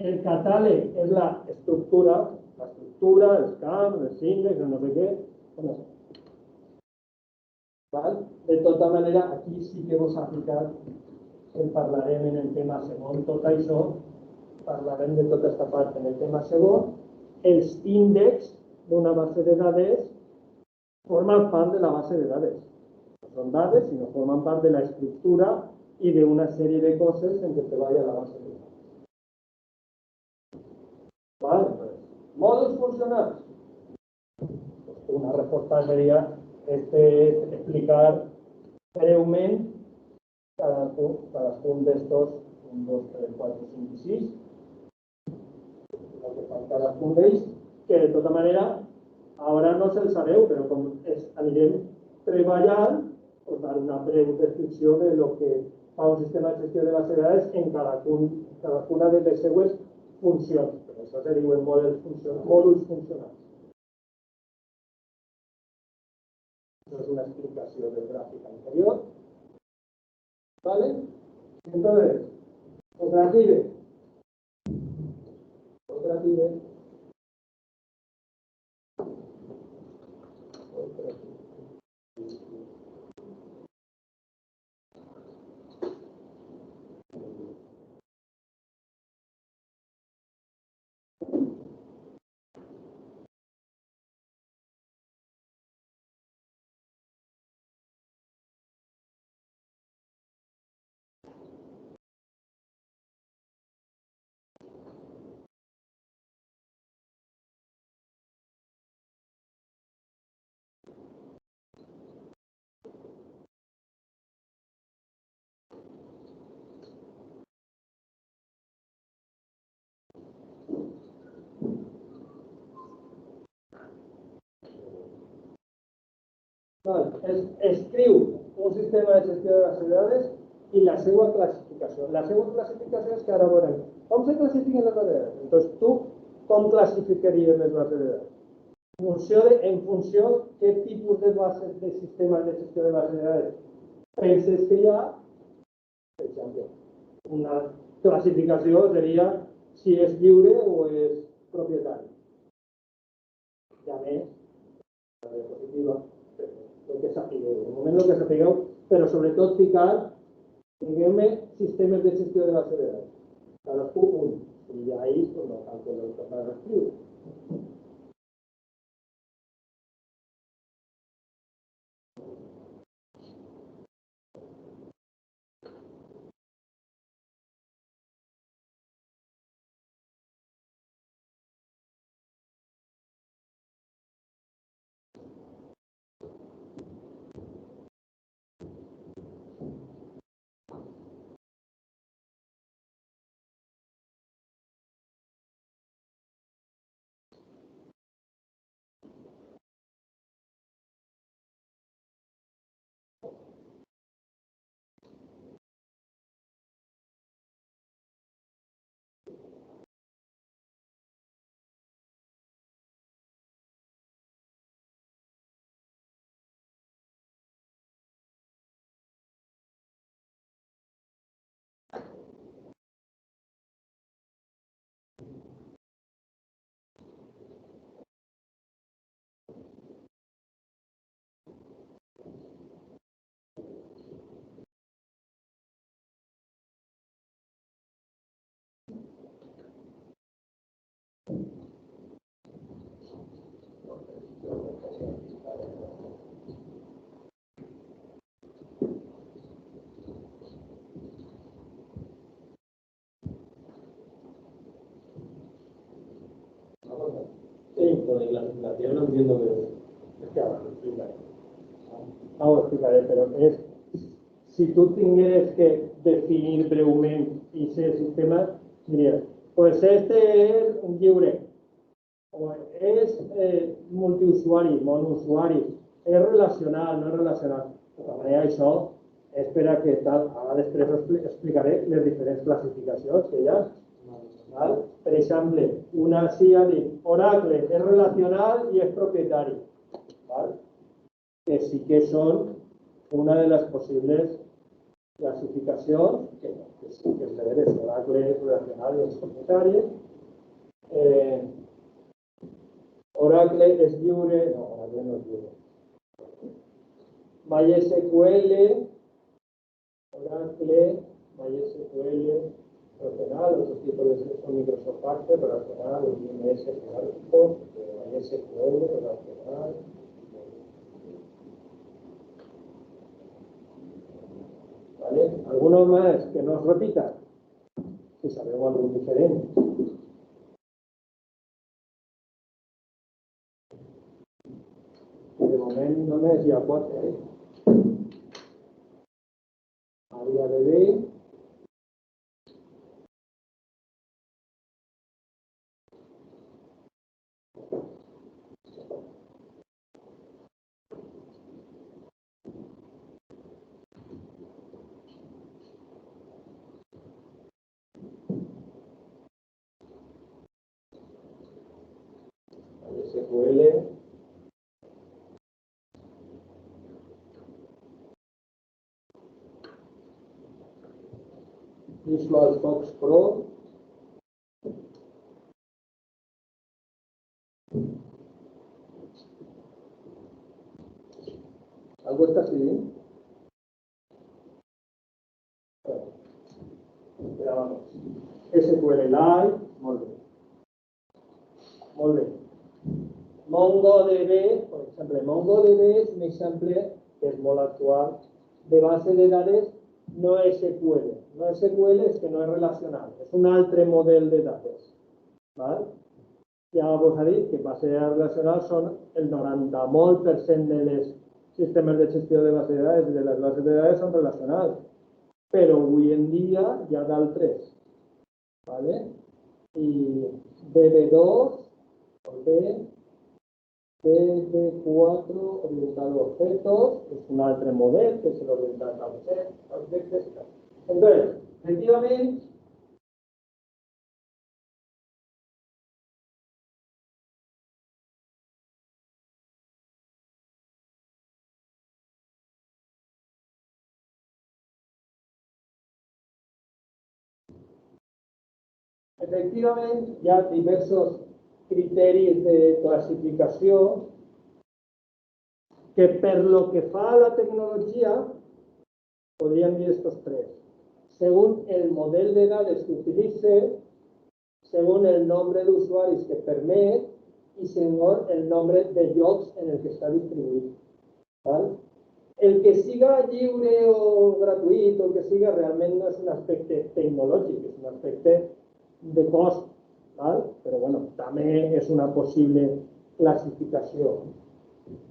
el catàleg és l'estructura, els camps, els índexs, no sé què, com això. De tota manera, aquí sí que vos ha aplicat, en parlarem en el tema segon, tot això, parlarem de tota aquesta part en el tema segon. Els índexs d'una base de dades formen part de la base de dades. No són dades, sinó formen part de l'estructura i d'una sèrie de coses en què treballa la base de dades. Mòduls funcionals. Una resposta seria explicar breument cadascun d'estos 1, 2, 3, 4, 5 i 6, el que fa cadascun d'ells, que de tota manera ara no se'ls sabeu, però com anirem treballant, us dar una breu descripció de lo que fa un sistema de gestió de base de dades en cadascuna de les seues funcions. Per això se diuen mòduls funcionals. Eso es una explicación del gráfico anterior. ¿Vale? Entonces, operative. Escriu un sistema de gestió de bases de dades i la seva classificació. La seva classificació és que ara veurem com se classifiquen les bases de dades. Entonces, tu com classificaries les bases de dades? En funció de què tipus de bases de sistemes de gestió de bases de dades penses que hi ha, per exemple, una classificació seria si és lliure o és propietari. I a més, la diapositiva, el que sapigueu, de moment el que sapigueu, però sobretot ficar, diguem-me, sistemes de gestió de base de dades. Cadascú un. I ahí, no cal que el tornar a escriure. tipo de clasificación no entiendo que... Es que ahora lo explicaré. Ahora lo explicaré, pero es... Si tú tienes que definir breument y ese sistema, dirías, pues este es un lliure, o és multiusuari, monusuari, és relacional, no és relacional. De tota manera, això és per a que tal, ara després explicaré les diferents classificacions que hi ha. Val? Per exemple, una sí ha dit, Oracle és relacional i és propietari. Val? Que sí que són una de les possibles classificacions, que sí que és veure, Oracle és relacional i és propietari. Oracle és lliure, no, Oracle no és lliure. MySQL, Oracle, MySQL, relacional, otros tipos son Microsoft Access, relacional, IMS jerárquico, MySQL, relacional. ¿Vale? ¿Alguno más que nos repita? Si sabemos algo diferente. De momento només hi ha 4, MariaDB, MySQL, VisualFox Pro, ¿algo está así? Però vamos. SQLite, molt bé. Molt bé. MongoDB, per exemple, MongoDB és un exemple que és molt actual de base de dades no SQL. No SQL és que no és relacional, és un altre model de dades. Val? Ja vos ha dit que base de dades relacionals són el 90 molt per cent de les sistemes de gestió de base de dades i de les bases de dades són relacionals. Però avui en dia hi ha d'altres. ¿Vale? Y DB2, DB4 orientado a objetos, es un altre model que es el orientado a objetos. Entonces, efectivamente, hi ha diversos criteris de classificació que per lo que fa a la tecnologia podríem dir estos tres. Según el model de dades que utilice, según el nombre de usuaris que permet y según el nombre de llocs en el que està distribuït. ¿Vale? El que siga lliure o gratuït o el que siga realment no és un aspecte tecnològic, és un aspecte de cost, ¿vale? Però bueno, també és una possible classificació.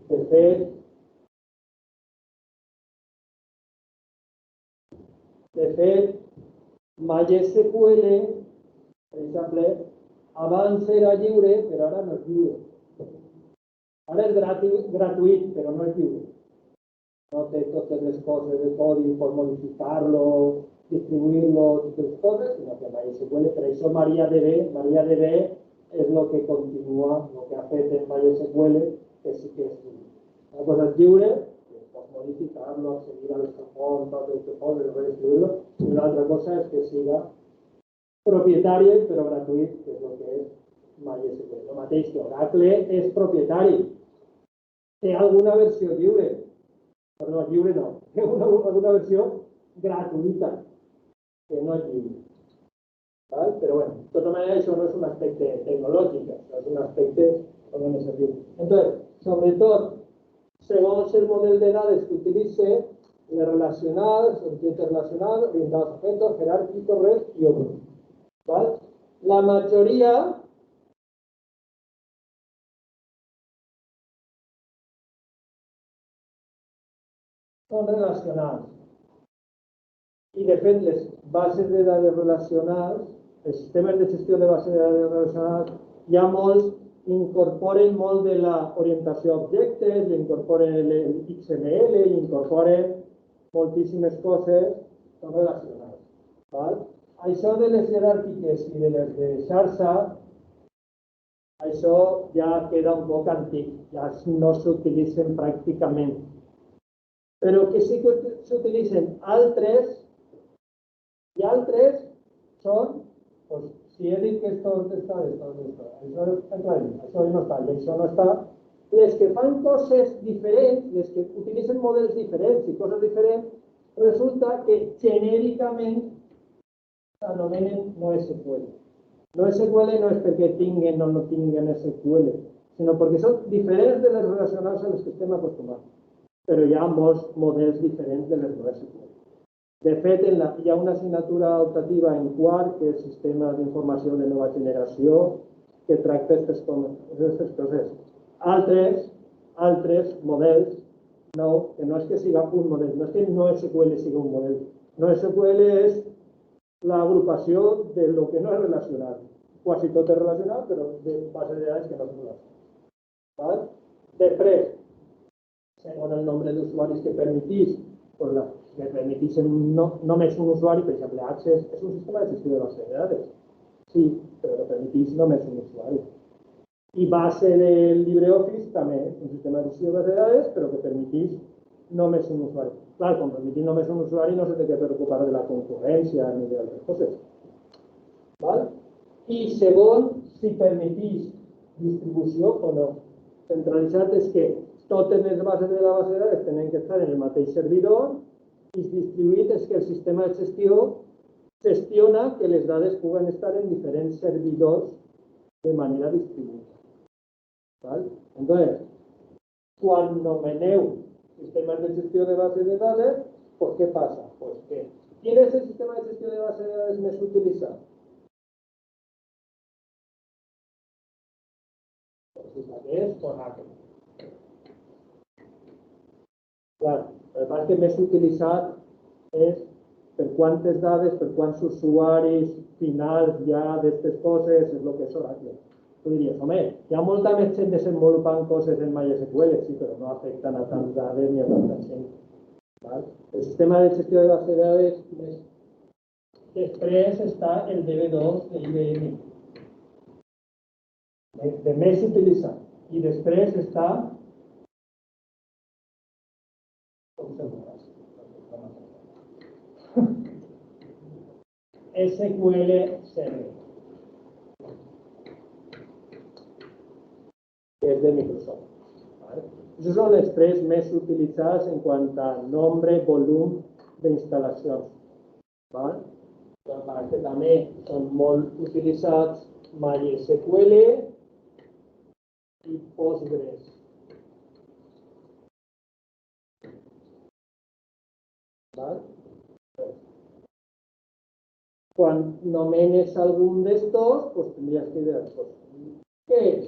De fet, MySQL, per exemple, abans era lliure, però ara no és lliure. Ara és gratuït, però no és lliure. No té totes les coses de codi per modificar-lo, distribuir-lo, totes les coses, sinó que MySQL, per això MariaDB és el que continua, el que ha fet en MySQL, que sí que és lliure. Una cosa és lliure, pots modificar-lo, accedir al font, tot el que pots, redistribuir-lo, i una altra cosa és que siga propietari, però gratuït, que és el que és MySQL. El mateix que Oracle és propietari. Té alguna versió lliure? Perdó, lliure no. Té alguna versió gratuïta, que no és lliure. ¿Vale? Però bueno, de tota manera, això no és un aspecte tecnològic, és un aspecte organitzatiu. Entonces, sobretot, segons el model de dades que utilice, les relacionals, objectes relacionals, orientados a objetos, jeràrquicos, red y otros. ¿Vale? La majoria són relacionals. I, de fet, les bases de dades relacionals, els sistemes de gestió de bases de dades relacionals, ja molts incorporen molt de l'orientació a objectes, incorporen l'XML, incorporen moltíssimes coses, són relacionals. Val? Això de les jeràrquiques i de les de xarxa, això ja queda un poc antic, ja no s'utilitzen pràcticament. Però que sí que s'utilitzen altres, i altres són, doncs, si he dit que esto està, això no està, això no està i això no està, les que fan coses diferents, les que utilitzen models diferents i coses diferents, resulta que genèricament s'anomenen NoSQL. NoSQL no és perquè tinguen o no tinguen SQL, sinó perquè són diferents de les relacionals a les que estem acostumats. Però hi ha molts models diferents de les NoSQL. De fet, hi ha una assignatura optativa en quart, que és Sistema d'Informació de Nova Generació, que tracta aquestes coses. Altres models, no, que no és que siga un model, no és que NoSQL siga un model. NoSQL és l'agrupació de lo que no és relacional. Quasi tot és relacional, però de bases de dades que no són relacionals. Després, segons el nombre d'usuaris que permetís, que permetís només un usuari, per exemple, Access és un sistema de gestió de base de dades. Sí, però que permetís només un usuari. I base del LibreOffice també és un sistema de gestió de base de dades, però que permetís només un usuari. Clar, quan permetís només un usuari no se té que preocupar de la concurrència ni d'altres coses. Val? I segon, si permetís distribució o no. Centralitzat és que totes les bases de la base de dades tenen que estar en el mateix servidor i distribuït és que el sistema de gestió gestiona que les dades puguen estar en diferents servidors de manera distribuïda. ¿Vale? Entonces, quan nomeneu sistemes de gestió de bases de dades, pues, ¿qué pasa? Pues que, ¿quién es el sistema de gestió de bases de dades més utilitzat? Resulta que és Oracle. Clar, el pas que més utilitzat és per quantes dades, per quants usuaris finals hi ha d'aquestes coses, és el que és Oracle. Tu diries, home, hi ha molta més gent desenvolupant coses en MySQL, sí, però no afecten a tants dades ni a tanta gent. Val? El sistema de gestió de base de dades més... Després està el DB2 de IBM, de més utilitzat. I després està... SQL Server, que és de Microsoft. ¿Vale? Aquests són els tres més utilitzats en quant a nombre, volum d'instal·lacions. ¿Vale? Que també són molt utilitzats MySQL i Postgres. ¿Vale? Quan nomenes algun d'estos, pues tindries que dir, pues, què és?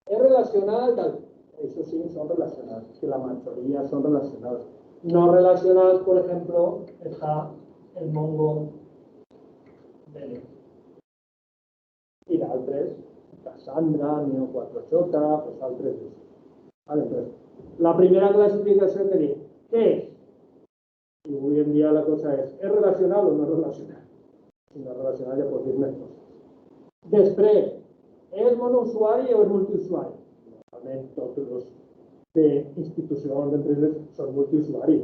És relacional, tal. Això sí, són relacionals, que la majoria són relacionals. No relacionals, por ejemplo, està el Mongo DB. I d'altres, Cassandra, Neo4j, pues altres. Vale, entonces, la primera clasificació que dic, què és? I avui en dia la cosa és relacional o no és relacional? Si no és relacional ja pots dir més coses. Després, és monousuari o és multiusuari? Normalment tots els d'institucions, d'empreses, són multiusuari.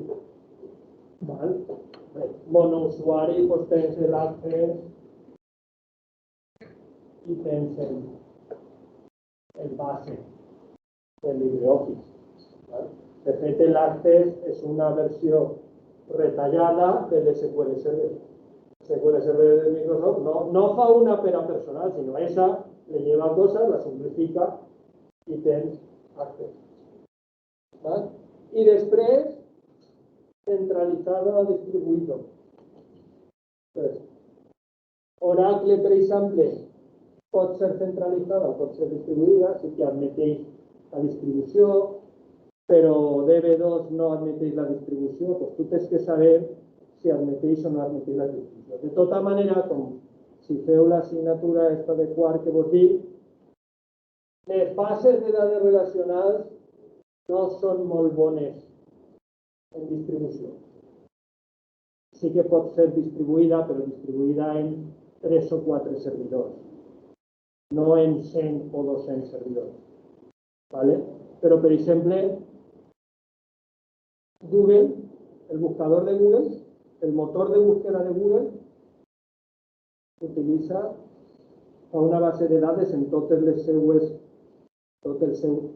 Monousuari, doncs tens l'Access i tens el base del LibreOffice. De fet, l'Access és una versió retallada de l'SQL Server. SQL Server de Microsoft no fa una per a personal, sinó esa le lleva cosas, la simplifica i tens Access. I després, centralitzada distribuïda. Oracle, per exemple, pot ser centralitzada, pot ser distribuïda, sí que admeteix la distribució. pero DB2 no admeteix la distribució, doncs tu tens que saber si admeteix o no admeteix la distribució. De tota manera, com si feu l'assignatura esta de quart que vos dic, les bases de dades relacionals no són molt bones en distribució. Sí que pot ser distribuïda, però distribuïda en 3 o 4 servidors, no en 100 o 200 servidors. ¿Vale? Però, per exemple, Google, el buscador de Google, el motor de búsqueda de Google, utilitza una base de dades en totes les seues, tot el seu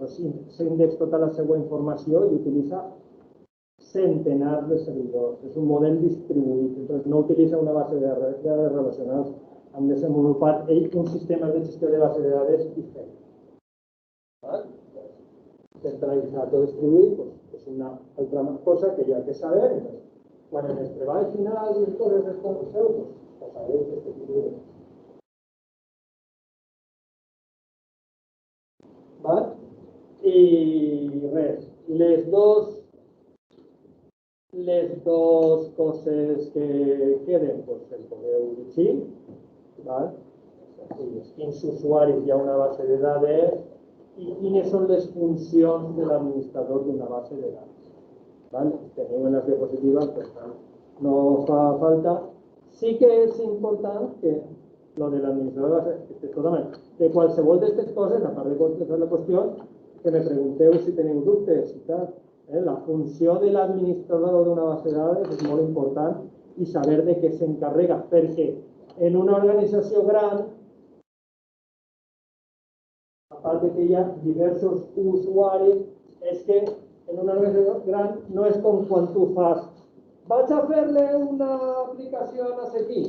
índex, tota la seva informació, i utilitza centenars de servidors. És un model distribuït, entonces no utilitza una base de dades relacionals. Han desenvolupat ells un sistema de gestió de base de dades diferent. Centralitzat o distribuït, doncs, és una altra cosa que hi ha que saber. Entonces, quan en els treballs finals i coses es coneixeu, doncs sabeu que és distribuït. I res, les dos coses que queden, doncs el podeu llegir, quins usuaris hi ha una base de dades i quines són les funcions de l'administrador d'una base de dades. Teniu en les diapositives, per tant, no fa falta. Sí que és important que lo de l'administrador de qualsevol d'aquestes coses, a part de contestar la qüestió, que me pregunteu si teniu dubtes i tal. La funció de l'administrador d'una base de dades és molt important i saber de què s'encarrega, perquè en una organització gran, a part que hi ha diversos usuaris, és que en una organització gran no és com quan tu fas vaig a fer-li una aplicació a no sé qui.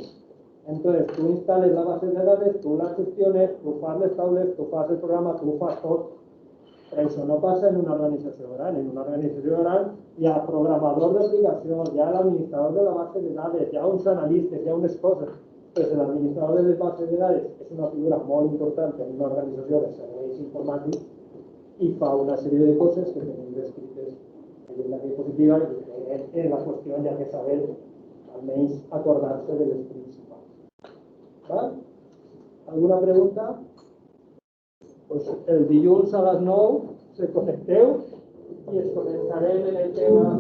Entonces, tú instales la base de dades, tú la gestiones, tú fas les taules, tú fas el programa, tú fas tot. Però això no passa en una organització gran. En una organització gran hi ha programador d'aplicacions, hi ha l'administrador de la base de dades, hi ha uns analistes, hi ha unes coses. Però l'administrador de les bases de dades és una figura molt important en una organització de serveis informàtics i fa una sèrie de coses que tenim descrites en la diapositiva i en la qüestió hi ha que saber almenys acordar-se de les principals. Alguna pregunta? Pues el dilluns a les 9 se connecteu i es començarem en el tema.